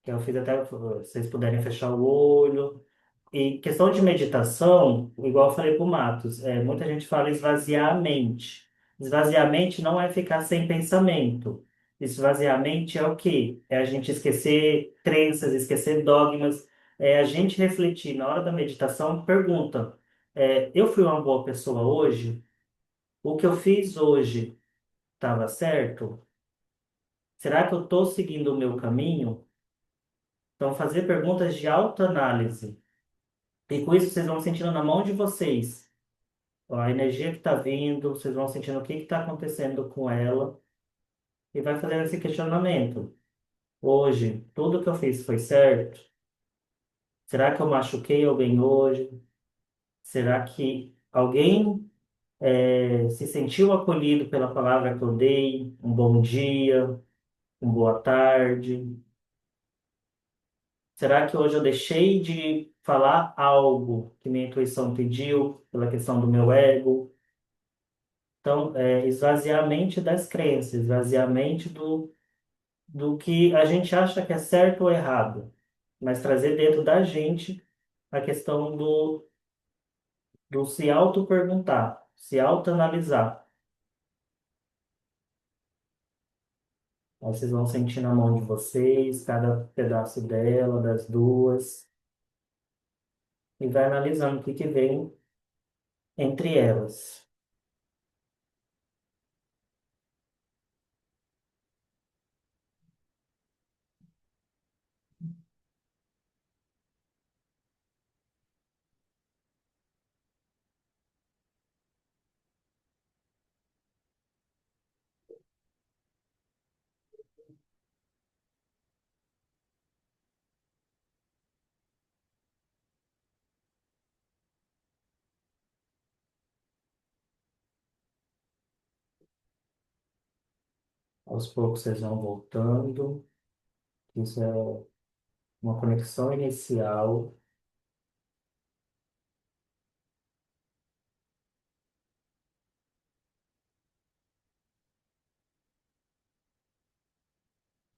Speaker 2: Que eu fiz até, se vocês puderem fechar o olho. E questão de meditação, igual eu falei para o Matos, muita gente fala esvaziar a mente. Esvaziar a mente não é ficar sem pensamento. Esvaziar a mente é o quê? É a gente esquecer crenças, esquecer dogmas, é a gente refletir. Na hora da meditação, pergunta: eu fui uma boa pessoa hoje? O que eu fiz hoje estava certo? Será que eu estou seguindo o meu caminho? Então, fazer perguntas de autoanálise. E com isso, vocês vão sentindo na mão de vocês a energia que está vindo, vocês vão sentindo o que está acontecendo com ela e vai fazendo esse questionamento. Hoje, tudo que eu fiz foi certo? Será que eu machuquei alguém hoje? Será que alguém se sentiu acolhido pela palavra que eu dei? Um bom dia, uma boa tarde? Será que hoje eu deixei de falar algo que minha intuição pediu pela questão do meu ego? Então, esvaziar a mente das crenças, esvaziar a mente do que a gente acha que é certo ou errado, mas trazer dentro da gente a questão do se auto-perguntar, se auto-analisar. Aí vocês vão sentir na mão de vocês, cada pedaço dela, das duas, e vai analisando o que que vem entre elas. Aos poucos vocês vão voltando. Isso é uma conexão inicial.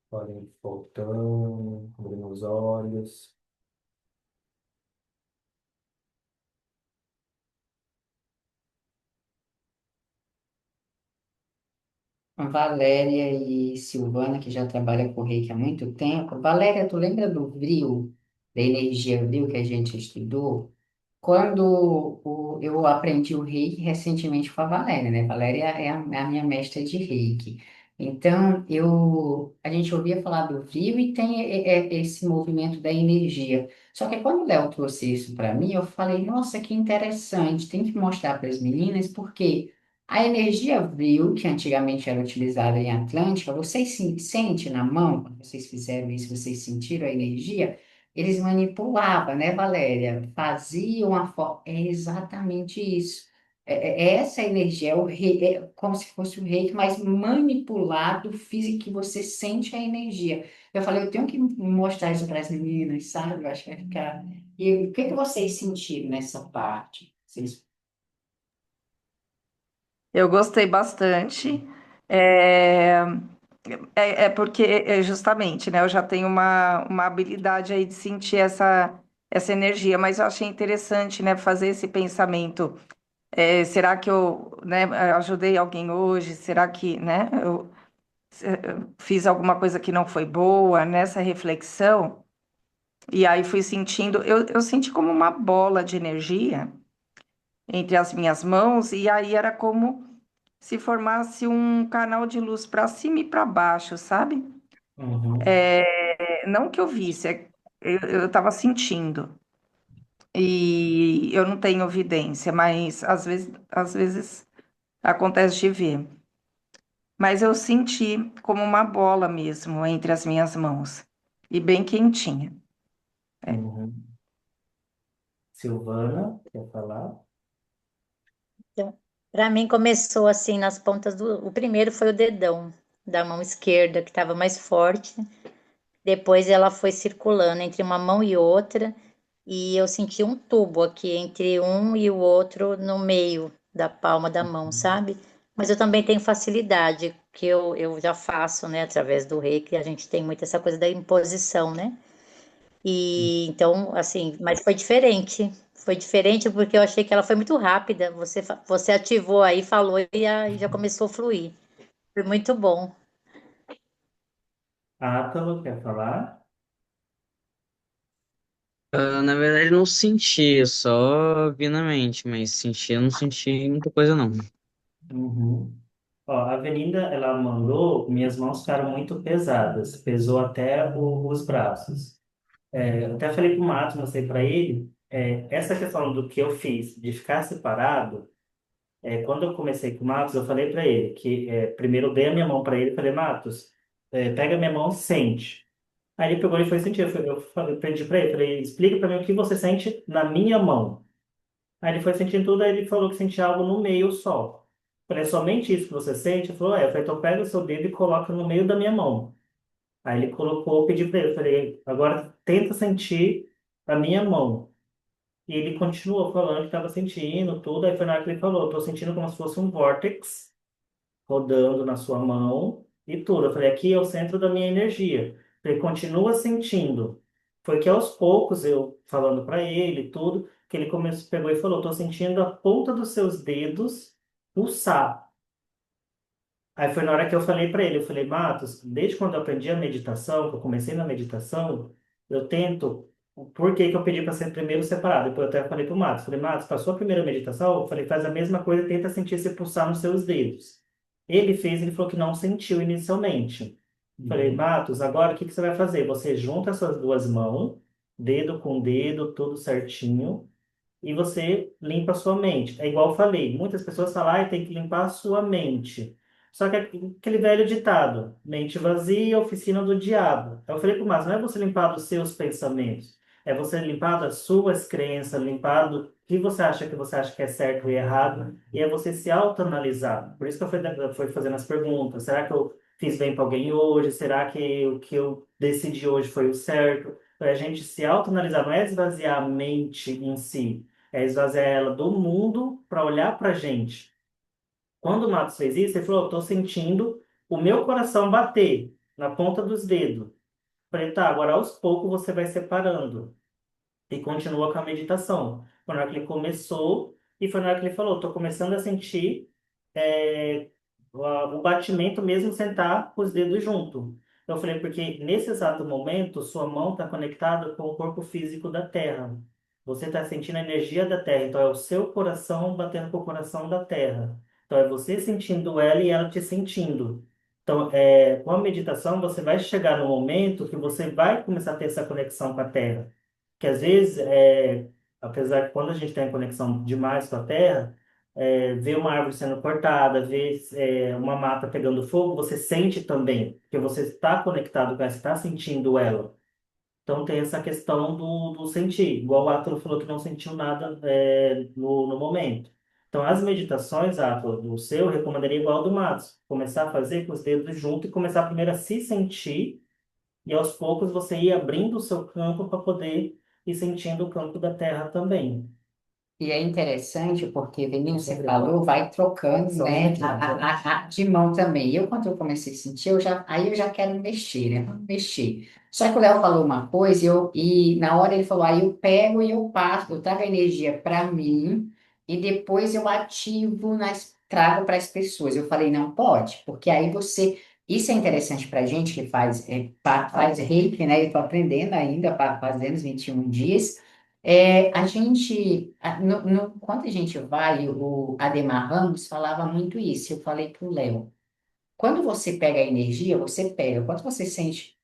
Speaker 2: Podem ir voltando, abrindo os olhos.
Speaker 1: Valéria e Silvana, que já trabalham com Reiki há muito tempo. Valéria, tu lembra do vril, da energia vril que a gente estudou? Quando eu aprendi o Reiki recentemente com a Valéria, né? Valéria é a minha mestra de Reiki. Então, a gente ouvia falar do vril e tem esse movimento da energia. Só que quando o Léo trouxe isso para mim, eu falei, nossa, que interessante, tem que mostrar para as meninas, porque a energia vril, que antigamente era utilizada em Atlântica, vocês sentem na mão, quando vocês fizeram isso, vocês sentiram a energia? Eles manipulavam, né, Valéria? Faziam a forma. É exatamente isso. Essa energia é como se fosse o reiki, mas manipulado, físico, que você sente a energia. Eu falei, eu tenho que mostrar isso para as meninas, sabe? Eu acho que vai ficar. E o que que vocês sentiram nessa parte? Vocês...
Speaker 3: Eu gostei bastante. É, é porque, justamente, né? Eu já tenho uma habilidade aí de sentir essa energia, mas eu achei interessante, né? Fazer esse pensamento. Será que eu, né, ajudei alguém hoje? Será que, né? Eu fiz alguma coisa que não foi boa nessa reflexão? E aí fui sentindo, eu senti como uma bola de energia entre as minhas mãos, e aí era como se formasse um canal de luz para cima e para baixo, sabe?
Speaker 2: Uhum.
Speaker 3: Não que eu visse, eu estava sentindo. E eu não tenho evidência, mas às vezes acontece de ver. Mas eu senti como uma bola mesmo entre as minhas mãos, e bem quentinha.
Speaker 2: Uhum. Silvana, quer falar?
Speaker 4: Então, para mim começou assim nas pontas do. O primeiro foi o dedão da mão esquerda, que estava mais forte. Depois ela foi circulando entre uma mão e outra, e eu senti um tubo aqui entre um e o outro no meio da palma da mão, sabe? Mas eu também tenho facilidade, que eu já faço, né, através do Reiki, a gente tem muito essa coisa da imposição, né? E então, assim, mas foi diferente. Foi diferente porque eu achei que ela foi muito rápida. Você ativou aí, falou e já começou a fluir. Foi muito bom.
Speaker 2: Átalo, quer falar?
Speaker 5: Na verdade, não senti, eu só vi na mente, mas sentir, eu não senti muita coisa, não.
Speaker 2: Uhum. Ó, a Avenida, ela mandou, minhas mãos ficaram muito pesadas, pesou até os braços. Eu até falei pro Matos, mostrei para ele, essa questão do que eu fiz, de ficar separado, quando eu comecei com o Matos, eu falei para ele que, primeiro eu dei a minha mão para ele e falei, Matos, pega a minha mão, sente. Aí ele pegou e foi sentir, pedi para ele, falei, explica para mim o que você sente na minha mão. Aí ele foi sentindo tudo, aí ele falou que sentia algo no meio só. Falei, é somente isso que você sente? Ele falou, é. Eu falei, então pega o seu dedo e coloca no meio da minha mão. Aí ele colocou, eu pedi para ele, falei, agora tenta sentir a minha mão. E ele continuou falando que estava sentindo tudo, aí foi na hora que ele falou, estou sentindo como se fosse um vórtex rodando na sua mão e tudo. Eu falei, aqui é o centro da minha energia. Ele continua sentindo. Foi que aos poucos, eu falando para ele tudo, que ele começou, pegou e falou, estou sentindo a ponta dos seus dedos pulsar. Aí foi na hora que eu falei para ele, eu falei, Matos, desde quando eu aprendi a meditação, que eu comecei na meditação, eu tento, por que que eu pedi para ser primeiro separado? Depois eu até falei para o Matos, falei, Matos, para a sua primeira meditação, eu falei, faz a mesma coisa, tenta sentir esse pulsar nos seus dedos. Ele fez, ele falou que não sentiu inicialmente. Falei, Matos, agora o que que você vai fazer? Você junta as suas duas mãos, dedo com dedo, tudo certinho, e você limpa a sua mente. É igual eu falei, muitas pessoas falam, ah, tem que limpar a sua mente. Só que é aquele velho ditado, mente vazia, oficina do diabo. Eu falei para o Márcio, não é você limpar dos seus pensamentos, é você limpar das suas crenças, limpar do que você acha que é certo e errado, e é você se autoanalisar. Por isso que eu fui fazendo as perguntas. Será que eu fiz bem para alguém hoje? Será que o que eu decidi hoje foi o certo? Para a gente se autoanalisar, não é esvaziar a mente em si, é esvaziar ela do mundo para olhar para a gente. Quando o Matos fez isso, ele falou: estou sentindo o meu coração bater na ponta dos dedos. Falei: tá, agora aos poucos você vai separando e continua com a meditação. Foi na hora que ele começou e foi na hora que ele falou: estou começando a sentir o batimento mesmo sem estar com os dedos juntos. Eu falei: porque nesse exato momento, sua mão está conectada com o corpo físico da Terra. Você está sentindo a energia da Terra, então é o seu coração batendo com o coração da Terra. Então é você sentindo ela e ela te sentindo. Então, com a meditação, você vai chegar no momento que você vai começar a ter essa conexão com a Terra. Que às vezes, apesar que quando a gente tem conexão demais com a Terra, ver uma árvore sendo cortada, ver uma mata pegando fogo, você sente também, porque você está conectado com ela, você está sentindo ela. Então tem essa questão do sentir, igual o Átilo falou que não sentiu nada no momento. Então as meditações, Átilo, do seu, eu recomendaria igual ao do Matos, começar a fazer com os dedos juntos e começar primeiro a se sentir, e aos poucos você ir abrindo o seu campo para poder ir sentindo o campo da Terra também.
Speaker 1: E é interessante porque, Vinícius, você falou, vai trocando, né, de mão também. Eu, quando eu comecei a sentir, aí eu já quero mexer, né? Vamos mexer. Só que o Léo falou uma coisa e na hora ele falou, aí eu pego e eu passo, eu trago a energia para mim e depois eu ativo, trago para as pessoas. Eu falei, não pode, porque aí você... Isso é interessante para a gente que faz reiki, né? Eu estou aprendendo ainda, fazendo os 21 dias. A gente, quando a gente vai, o Ademar Ramos falava muito isso. Eu falei para o Léo, quando você pega a energia, você pega. Quando você sente,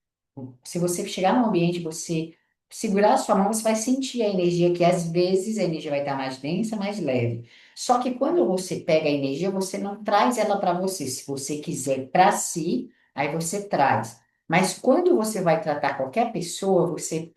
Speaker 1: se você chegar num ambiente, você segurar a sua mão, você vai sentir a energia, que às vezes a energia vai estar mais densa, mais leve. Só que quando você pega a energia, você não traz ela para você. Se você quiser para si, aí você traz. Mas quando você vai tratar qualquer pessoa, você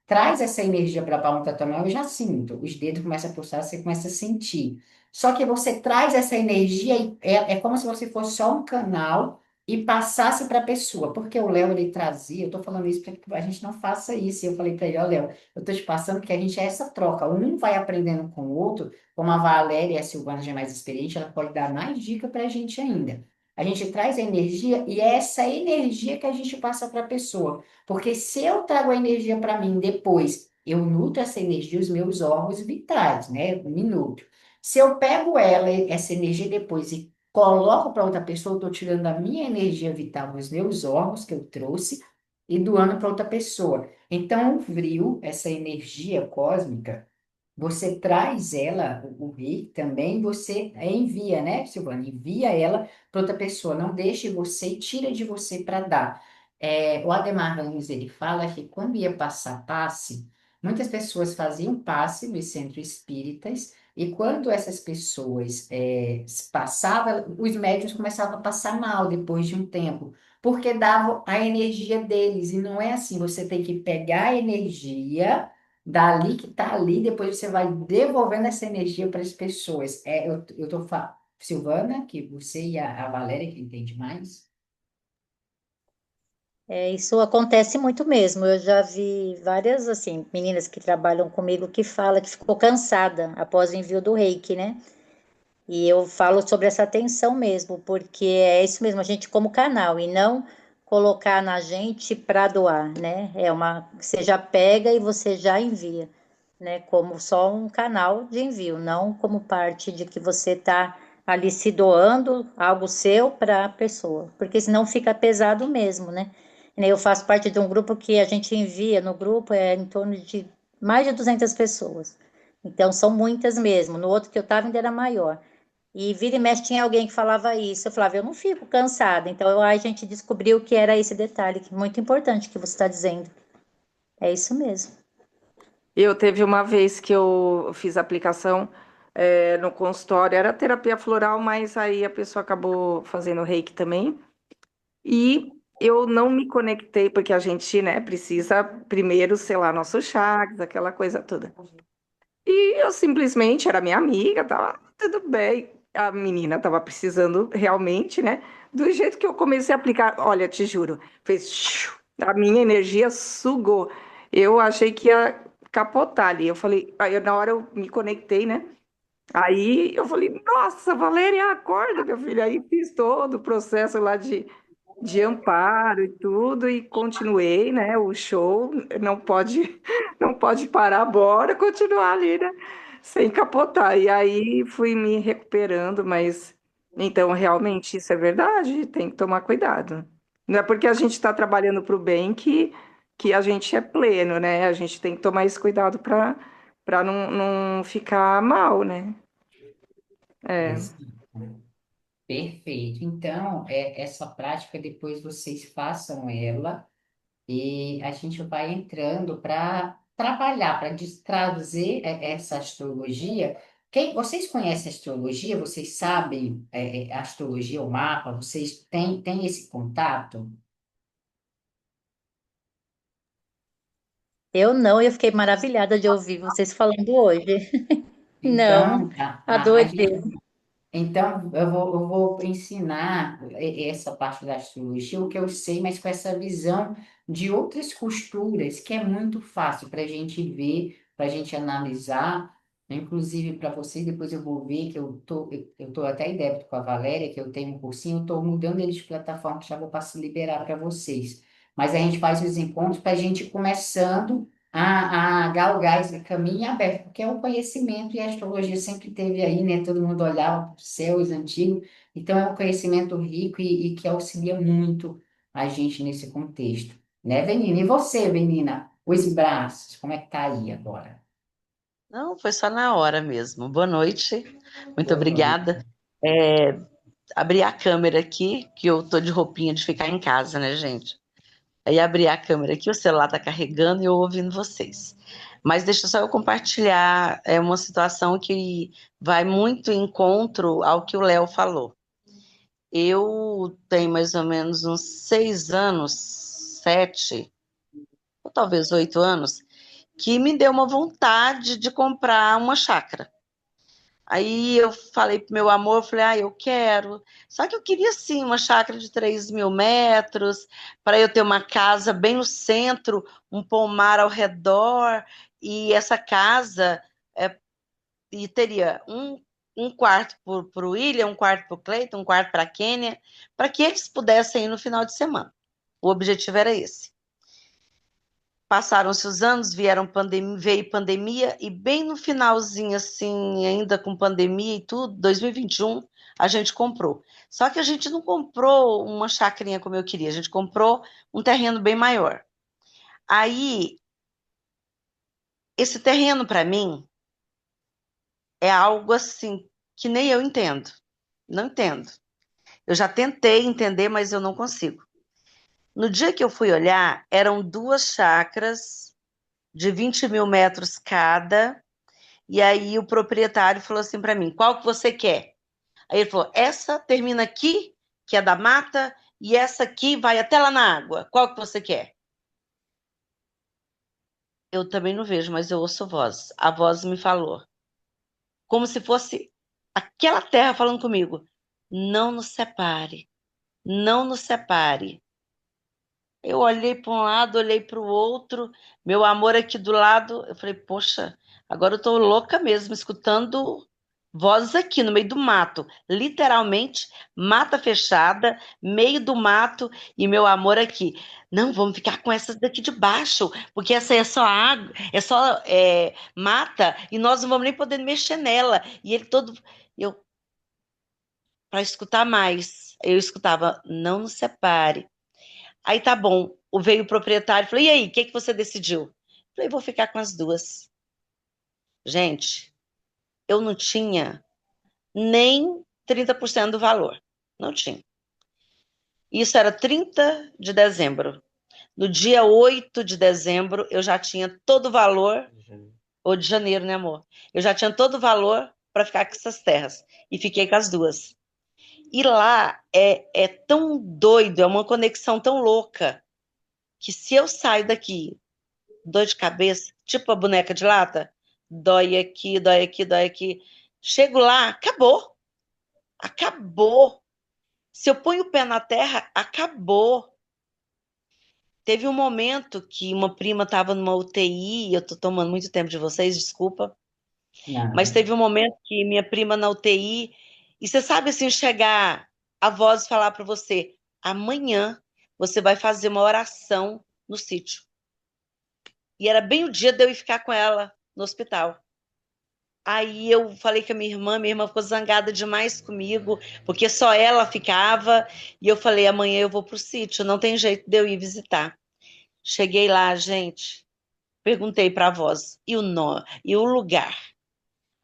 Speaker 1: traz essa energia para a palma da tua mão, eu já sinto. Os dedos começam a pulsar, você começa a sentir. Só que você traz essa energia e é como se você fosse só um canal e passasse para a pessoa. Porque o Léo, ele trazia, eu estou falando isso para que a gente não faça isso. E eu falei para ele, ó, Léo, eu estou te passando que a gente é essa troca. Um vai aprendendo com o outro, como a Valéria e a Silvana já é mais experiente, ela pode dar mais dica para a gente ainda. A gente traz a energia e é essa energia que a gente passa para a pessoa. Porque se eu trago a energia para mim depois, eu nutro essa energia, os meus órgãos vitais, né? Me nutro. Se eu pego ela, essa energia depois e coloco para outra pessoa, eu estou tirando a minha energia vital dos meus órgãos que eu trouxe e doando para outra pessoa. Então, o frio, essa energia cósmica, você traz ela, o Ri, também você envia, né, Silvana? Envia ela para outra pessoa. Não deixe você, tira de você para dar. O Ademar Ramos, ele fala que quando ia passar passe, muitas pessoas faziam passe nos centros espíritas, e quando essas pessoas passavam, os médiuns começavam a passar mal depois de um tempo, porque davam a energia deles, e não é assim, você tem que pegar a energia dali que tá ali, depois você vai devolvendo essa energia para as pessoas. Silvana, que você e a Valéria, que entende mais.
Speaker 4: Isso acontece muito mesmo. Eu já vi várias, assim, meninas que trabalham comigo que falam que ficou cansada após o envio do reiki, né? E eu falo sobre essa tensão mesmo, porque é isso mesmo, a gente como canal, e não colocar na gente para doar, né? Você já pega e você já envia, né? Como só um canal de envio, não como parte de que você está ali se doando algo seu para a pessoa, porque senão fica pesado mesmo, né? Eu faço parte de um grupo que a gente envia no grupo em torno de mais de 200 pessoas. Então são muitas mesmo. No outro que eu estava ainda era maior. E vira e mexe tinha alguém que falava isso. Eu falava, eu não fico cansada. Então a gente descobriu que era esse detalhe, que é muito importante que você está dizendo. É isso mesmo.
Speaker 3: Eu teve uma vez que eu fiz aplicação no consultório, era terapia floral, mas aí a pessoa acabou fazendo reiki também. E eu não me conectei, porque a gente, né, precisa primeiro selar nossos chakras, aquela coisa toda. E eu simplesmente era minha amiga, tava tudo bem. A menina tava precisando realmente, né, Do jeito que eu comecei a aplicar, olha, te juro, fez. A minha energia sugou. Eu achei que ia capotar ali. Eu falei, aí na hora eu me conectei, né? Aí eu falei, nossa, Valéria, acorda, meu filho. Aí fiz todo o processo lá de amparo e tudo, e continuei, né? O show não pode, não pode parar, bora continuar ali, né? Sem capotar. E aí fui me recuperando, mas então realmente isso é verdade, tem que tomar cuidado. Não é porque a gente está trabalhando para o bem que a gente é pleno, né? A gente tem que tomar esse cuidado para não ficar mal, né? É.
Speaker 1: Exato. Perfeito. Então, essa prática, depois vocês façam ela e a gente vai entrando para trabalhar, para trazer essa astrologia. Vocês conhecem a astrologia? Vocês sabem a astrologia, o mapa? Vocês têm esse contato?
Speaker 4: Eu não, eu fiquei maravilhada de ouvir vocês falando hoje. Não,
Speaker 1: Então, a
Speaker 4: adorei.
Speaker 1: gente Então, eu vou ensinar essa parte da astrologia, o que eu sei, mas com essa visão de outras costuras, que é muito fácil para a gente ver, para a gente analisar. Inclusive, para vocês, depois eu vou ver que eu tô até em débito com a Valéria, que eu tenho um cursinho, eu estou mudando eles de plataforma, que já vou passar a liberar para vocês. Mas a gente faz os encontros para a gente ir começando a galgar esse caminho aberto, porque é um conhecimento e a astrologia sempre teve aí, né? Todo mundo olhava para os céus antigos, então é um conhecimento rico e que auxilia muito a gente nesse contexto, né, Venina? E você, Venina? Os braços, como é que tá aí agora?
Speaker 6: Não, foi só na hora mesmo. Boa noite, muito
Speaker 1: Boa noite.
Speaker 6: obrigada. Abri a câmera aqui, que eu tô de roupinha de ficar em casa, né, gente? Aí abri a câmera aqui, o celular tá carregando e eu ouvindo vocês. Mas deixa só eu compartilhar uma situação que vai muito em encontro ao que o Léo falou. Eu tenho mais ou menos uns 6 anos, 7, ou talvez 8 anos, que me deu uma vontade de comprar uma chácara. Aí eu falei pro meu amor, eu falei, eu quero. Só que eu queria sim uma chácara de 3.000 metros, para eu ter uma casa bem no centro, um pomar ao redor, e essa casa e teria um quarto para o William, um quarto para o Cleiton, um quarto para a Kênia, para que eles pudessem ir no final de semana. O objetivo era esse. Passaram-se os anos, veio pandemia, e bem no finalzinho, assim, ainda com pandemia e tudo, 2021, a gente comprou. Só que a gente não comprou uma chacrinha como eu queria, a gente comprou um terreno bem maior. Aí, esse terreno, para mim, é algo assim que nem eu entendo. Não entendo. Eu já tentei entender, mas eu não consigo. No dia que eu fui olhar, eram duas chácaras de 20.000 metros cada. E aí o proprietário falou assim para mim: qual que você quer? Aí ele falou: essa termina aqui, que é da mata, e essa aqui vai até lá na água. Qual que você quer? Eu também não vejo, mas eu ouço voz. A voz me falou, como se fosse aquela terra falando comigo: não nos separe, não nos separe. Eu olhei para um lado, olhei para o outro, meu amor aqui do lado. Eu falei, poxa, agora eu estou louca mesmo, escutando vozes aqui no meio do mato, literalmente, mata fechada, meio do mato, e meu amor aqui. Não, vamos ficar com essas daqui de baixo, porque essa é só água, é só mata, e nós não vamos nem poder mexer nela. E ele todo. Eu, para escutar mais, eu escutava, não nos separe. Aí tá bom, veio o proprietário e falou, e aí, o que que você decidiu? Eu falei, vou ficar com as duas. Gente, eu não tinha nem 30% do valor. Não tinha. Isso era 30 de dezembro. No dia 8 de dezembro, eu já tinha todo o valor, ou de janeiro, né, amor? Eu já tinha todo o valor para ficar com essas terras. E fiquei com as duas. E lá é tão doido, é uma conexão tão louca, que se eu saio daqui dor de cabeça, tipo a boneca de lata, dói aqui, dói aqui, dói aqui. Chego lá, acabou. Acabou. Se eu ponho o pé na terra, acabou. Teve um momento que uma prima estava numa UTI, eu tô tomando muito tempo de vocês, desculpa, mas
Speaker 1: Não.
Speaker 6: teve um momento que minha prima na UTI, e você sabe assim, chegar a voz falar para você, amanhã você vai fazer uma oração no sítio. E era bem o dia de eu ir ficar com ela no hospital. Aí eu falei com a minha irmã ficou zangada demais comigo, porque só ela ficava, e eu falei, amanhã eu vou pro sítio, não tem jeito de eu ir visitar. Cheguei lá, gente, perguntei para a voz, e o nó, e o lugar?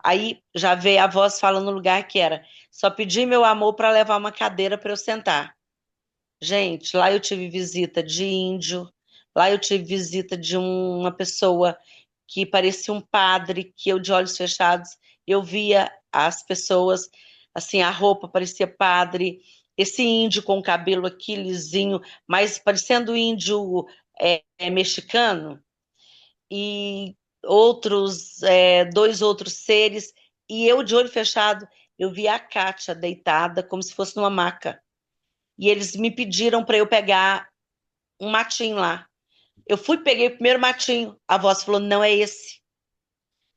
Speaker 6: Aí já veio a voz falando no lugar que era. Só pedi meu amor para levar uma cadeira para eu sentar. Gente, lá eu tive visita de índio, lá eu tive visita de uma pessoa que parecia um padre, que eu de olhos fechados, eu via as pessoas, assim, a roupa parecia padre, esse índio com o cabelo aqui lisinho, mas parecendo índio mexicano, e outros, dois outros seres, e eu de olho fechado, eu vi a Kátia deitada como se fosse numa maca. E eles me pediram para eu pegar um matinho lá. Eu fui, peguei o primeiro matinho. A voz falou: não é esse.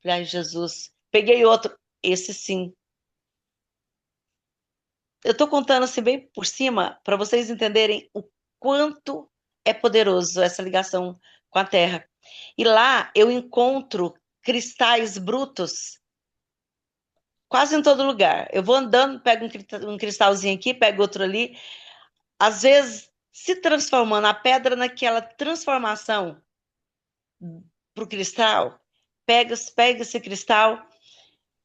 Speaker 6: Falei, ai, Jesus. Peguei outro. Esse sim. Eu estou contando assim bem por cima para vocês entenderem o quanto é poderoso essa ligação com a Terra. E lá eu encontro cristais brutos quase em todo lugar. Eu vou andando, pego um cristalzinho aqui, pego outro ali. Às vezes se transformando a pedra naquela transformação para o cristal, pega esse cristal,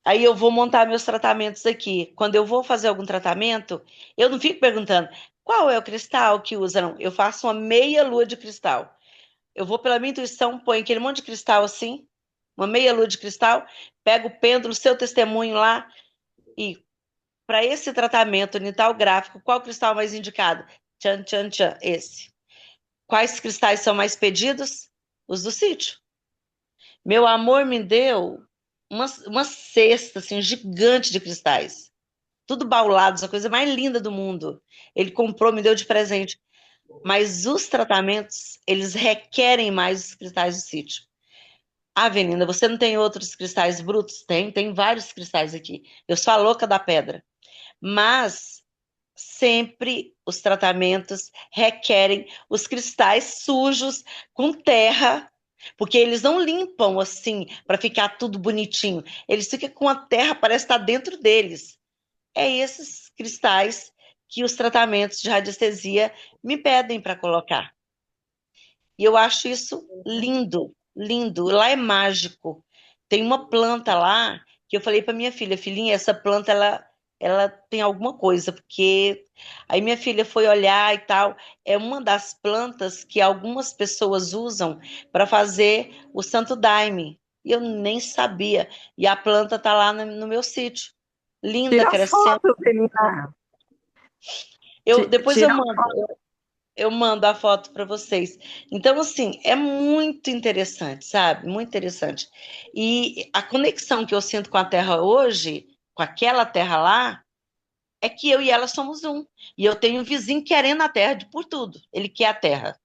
Speaker 6: aí eu vou montar meus tratamentos aqui. Quando eu vou fazer algum tratamento, eu não fico perguntando qual é o cristal que usa, não. Eu faço uma meia lua de cristal. Eu vou pela minha intuição, ponho aquele monte de cristal assim, uma meia lua de cristal, pego o pêndulo, seu testemunho lá, e para esse tratamento unital gráfico, qual cristal mais indicado? Tchan, tchan, tchan, esse. Quais cristais são mais pedidos? Os do sítio. Meu amor me deu uma cesta assim, gigante de cristais. Tudo baulados, a coisa mais linda do mundo. Ele comprou, me deu de presente. Mas os tratamentos, eles requerem mais os cristais do sítio. Ah, Avenida, você não tem outros cristais brutos? Tem vários cristais aqui. Eu sou a louca da pedra. Mas sempre os tratamentos requerem os cristais sujos com terra, porque eles não limpam assim para ficar tudo bonitinho. Eles ficam com a terra, parece estar dentro deles. É esses cristais que os tratamentos de radiestesia me pedem para colocar. E eu acho isso lindo, lindo. Lá é mágico. Tem uma planta lá que eu falei para minha filha, filhinha, essa planta ela tem alguma coisa, porque aí minha filha foi olhar e tal. É uma das plantas que algumas pessoas usam para fazer o Santo Daime. E eu nem sabia. E a planta tá lá no meu sítio. Linda,
Speaker 3: Tira
Speaker 6: crescendo.
Speaker 3: foto, menina.
Speaker 6: Depois
Speaker 3: Tira.
Speaker 6: eu mando a foto para vocês. Então, assim, é muito interessante, sabe? Muito interessante. E a conexão que eu sinto com a Terra hoje, com aquela Terra lá, é que eu e ela somos um. E eu tenho um vizinho querendo a Terra por tudo. Ele quer a Terra.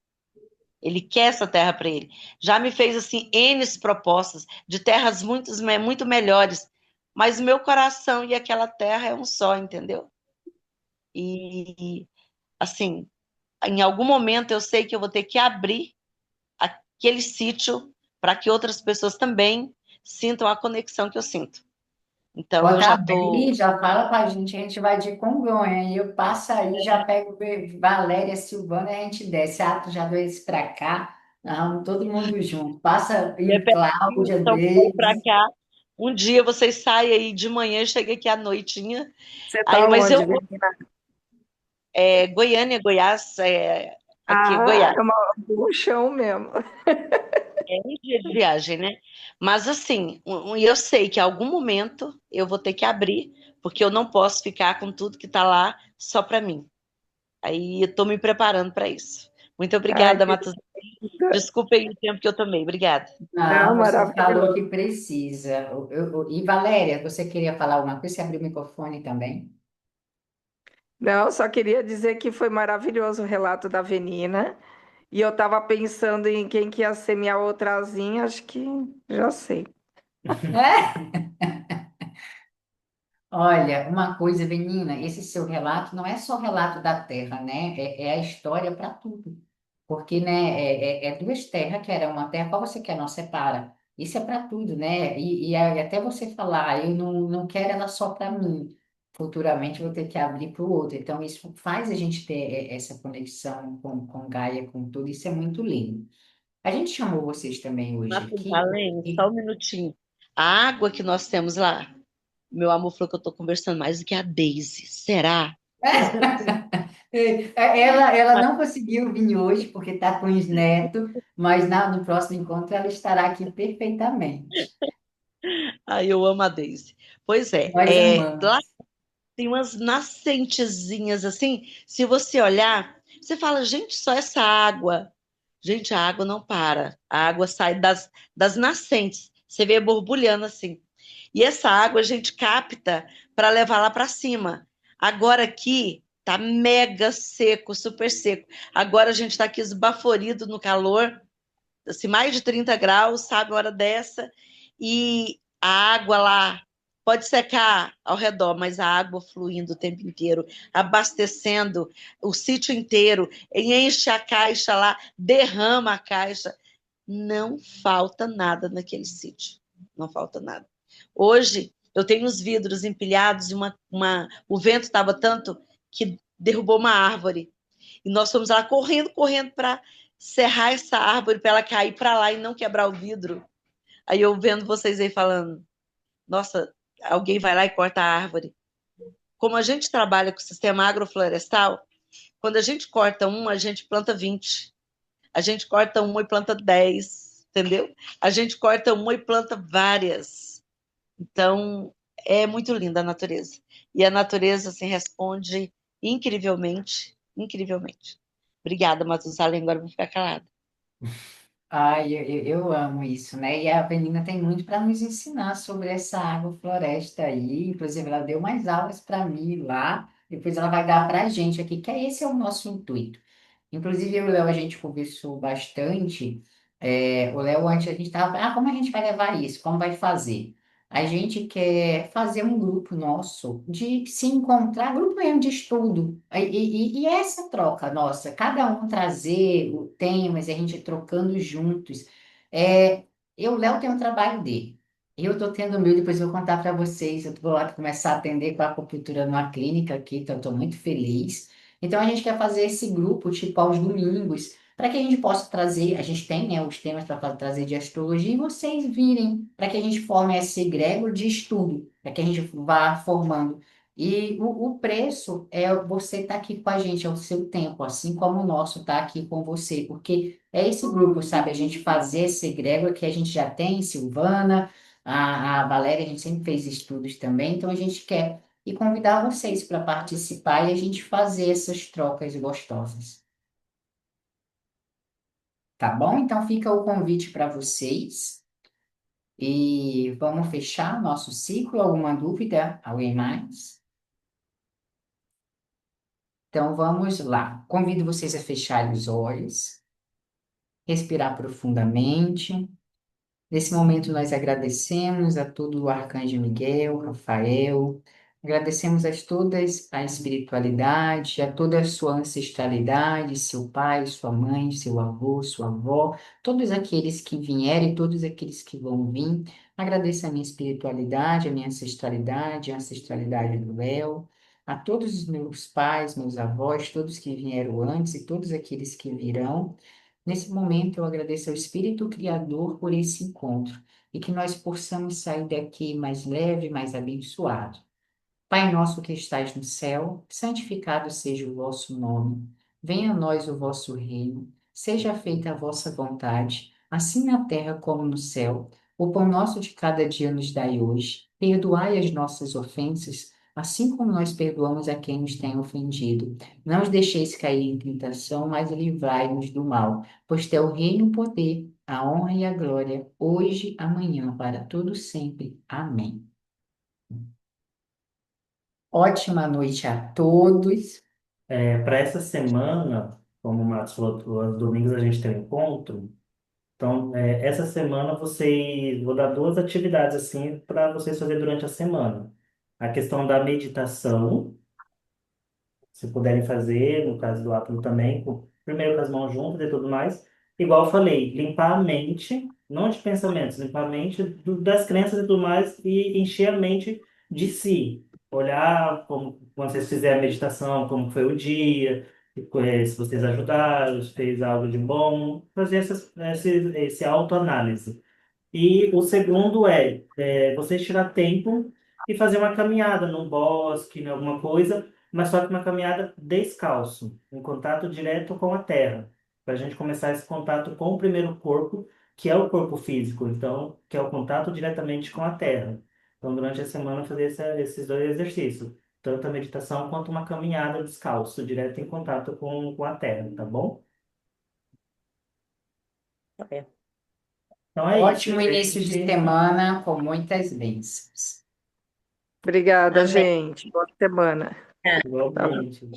Speaker 6: Ele quer essa terra para ele. Já me fez assim N propostas de terras muito melhores, mas o meu coração e aquela terra é um só, entendeu? E assim, em algum momento eu sei que eu vou ter que abrir aquele sítio para que outras pessoas também sintam a conexão que eu sinto. Então eu
Speaker 1: Pode
Speaker 6: já
Speaker 1: abrir,
Speaker 6: estou.
Speaker 1: já fala com a gente vai de Congonha. E eu passo aí, já pego Valéria, Silvana e a gente desce. Ah, tu já dois esse pra cá. Não, todo mundo junto. Passa e Cláudia,
Speaker 6: Então, vou para
Speaker 1: Deise.
Speaker 6: cá. Um dia vocês saem aí de manhã, chega aqui à noitinha.
Speaker 3: Você
Speaker 6: Aí,
Speaker 3: tá
Speaker 6: mas
Speaker 3: onde, menina?
Speaker 6: Goiânia, Goiás, aqui,
Speaker 3: Ah,
Speaker 6: Goiás.
Speaker 3: é um chão mesmo.
Speaker 6: É um dia de viagem, né? Mas assim, eu sei que em algum momento eu vou ter que abrir, porque eu não posso ficar com tudo que está lá só para mim. Aí eu estou me preparando para isso. Muito
Speaker 3: Ai,
Speaker 6: obrigada,
Speaker 3: que
Speaker 6: Matheus.
Speaker 3: linda.
Speaker 6: Desculpa aí o tempo que eu tomei. Obrigada.
Speaker 3: Não,
Speaker 1: Não, você falou
Speaker 3: maravilhoso.
Speaker 1: que precisa. E Valéria, você queria falar alguma coisa? Você abriu o microfone também?
Speaker 3: Não, só queria dizer que foi maravilhoso o relato da Avelina. E eu estava pensando em quem que ia ser minha outrazinha, acho que já sei.
Speaker 1: Olha, uma coisa, menina, esse seu relato não é só o relato da terra, né? É a história para tudo. Porque, né, é duas terras, que era uma terra, qual você quer? Não separa. Isso é para tudo, né? E aí até você falar, "Ah, eu não quero ela só para mim. Futuramente eu vou ter que abrir para o outro." Então, isso faz a gente ter essa conexão com Gaia, com tudo. Isso é muito lindo. A gente chamou vocês também hoje aqui
Speaker 6: Matusalém,
Speaker 1: porque
Speaker 6: só um minutinho. A água que nós temos lá, meu amor falou que eu estou conversando mais do que a Daisy. Será?
Speaker 1: ela não conseguiu vir hoje porque está com os netos, mas no próximo encontro ela estará aqui perfeitamente.
Speaker 6: Ai, eu amo a Daisy. Pois
Speaker 1: Nós
Speaker 6: lá
Speaker 1: amamos.
Speaker 6: tem umas nascentezinhas assim. Se você olhar, você fala, gente, só essa água. Gente, a água não para. A água sai das nascentes. Você vê borbulhando assim. E essa água a gente capta para levar lá para cima. Agora aqui tá mega seco, super seco. Agora a gente está aqui esbaforido no calor, assim, mais de 30 graus, sabe, uma hora dessa. E a água lá pode secar ao redor, mas a água fluindo o tempo inteiro, abastecendo o sítio inteiro, enche a caixa lá, derrama a caixa. Não falta nada naquele sítio. Não falta nada. Hoje, eu tenho os vidros empilhados e o vento estava tanto que derrubou uma árvore. E nós fomos lá correndo, correndo para serrar essa árvore para ela cair para lá e não quebrar o vidro. Aí eu vendo vocês aí falando, nossa, alguém vai lá e corta a árvore. Como a gente trabalha com o sistema agroflorestal, quando a gente corta uma, a gente planta 20. A gente corta uma e planta 10, entendeu? A gente corta uma e planta várias. Então, é muito linda a natureza. E a natureza assim, responde incrivelmente, incrivelmente. Obrigada, Matusalém. Agora eu vou ficar calada.
Speaker 1: Ai, eu amo isso, né? E a Avelina tem muito para nos ensinar sobre essa agrofloresta aí. Inclusive, ela deu mais aulas para mim lá. Depois ela vai dar para a gente aqui, que esse é o nosso intuito. Inclusive, eu e o Léo, a gente conversou bastante. O Léo, antes a gente estava, como a gente vai levar isso? Como vai fazer? A gente quer fazer um grupo nosso de se encontrar, grupo mesmo de estudo. E essa troca nossa, cada um trazer o temas e a gente trocando juntos. É, o Léo tem o trabalho dele. Eu estou tendo o meu, depois eu vou contar para vocês. Eu vou lá começar a atender com a acupuntura numa clínica aqui, então estou muito feliz. Então a gente quer fazer esse grupo, tipo, aos domingos, para que a gente possa trazer, a gente tem, né, os temas para trazer de astrologia, e vocês virem, para que a gente forme esse egrégor de estudo, para que a gente vá formando. E o preço é você estar aqui com a gente, é o seu tempo, assim como o nosso está aqui com você, porque é esse grupo, sabe? A gente fazer esse egrégor que a gente já tem, Silvana, a Valéria, a gente sempre fez estudos também, então a gente quer e convidar vocês para participar e a gente fazer essas trocas gostosas. Tá bom? Então fica o convite para vocês e vamos fechar nosso ciclo. Alguma dúvida? Alguém mais? Então vamos lá. Convido vocês a fecharem os olhos, respirar profundamente. Nesse momento, nós agradecemos a todo o Arcanjo Miguel, Rafael, agradecemos a todas a espiritualidade, a toda a sua ancestralidade, seu pai, sua mãe, seu avô, sua avó, todos aqueles que vieram e todos aqueles que vão vir. Agradeço a minha espiritualidade, a ancestralidade do Léo, a todos os meus pais, meus avós, todos que vieram antes e todos aqueles que virão. Nesse momento, eu agradeço ao Espírito Criador por esse encontro e que nós possamos sair daqui mais leve, mais abençoado. Pai nosso que estais no céu, santificado seja o vosso nome. Venha a nós o vosso reino. Seja feita a vossa vontade, assim na terra como no céu. O pão nosso de cada dia nos dai hoje. Perdoai as nossas ofensas, assim como nós perdoamos a quem nos tem ofendido. Não os deixeis cair em tentação, mas livrai-nos do mal. Pois teu o reino, o poder, a honra e a glória, hoje, amanhã, para todos sempre. Amém. Ótima noite a todos.
Speaker 2: Para essa semana, como o Matos falou, aos domingos a gente tem um encontro. Então, essa semana vou dar duas atividades assim para vocês fazerem durante a semana. A questão da meditação, se puderem fazer, no caso do átomo também, primeiro com as mãos juntas e tudo mais. Igual eu falei, limpar a mente, não de pensamentos, limpar a mente das crenças e tudo mais e encher a mente de si. Olhar como, quando vocês fizerem a meditação, como foi o dia, se vocês ajudaram, se fez algo de bom, fazer esse autoanálise. E o segundo você tirar tempo e fazer uma caminhada num bosque, em alguma coisa, mas só que uma caminhada descalço, em contato direto com a terra, para a gente começar esse contato com o primeiro corpo, que é o corpo físico, então, que é o contato diretamente com a terra. Então, durante a semana, fazer esses dois exercícios, tanto a meditação quanto uma caminhada descalço, direto em contato com a terra, tá bom?
Speaker 4: É.
Speaker 2: Então é isso,
Speaker 1: Ótimo início de
Speaker 2: gente.
Speaker 1: semana com muitas bênçãos.
Speaker 3: Obrigada,
Speaker 4: Amém.
Speaker 3: gente. Boa semana. Tá bom.
Speaker 2: Igualmente.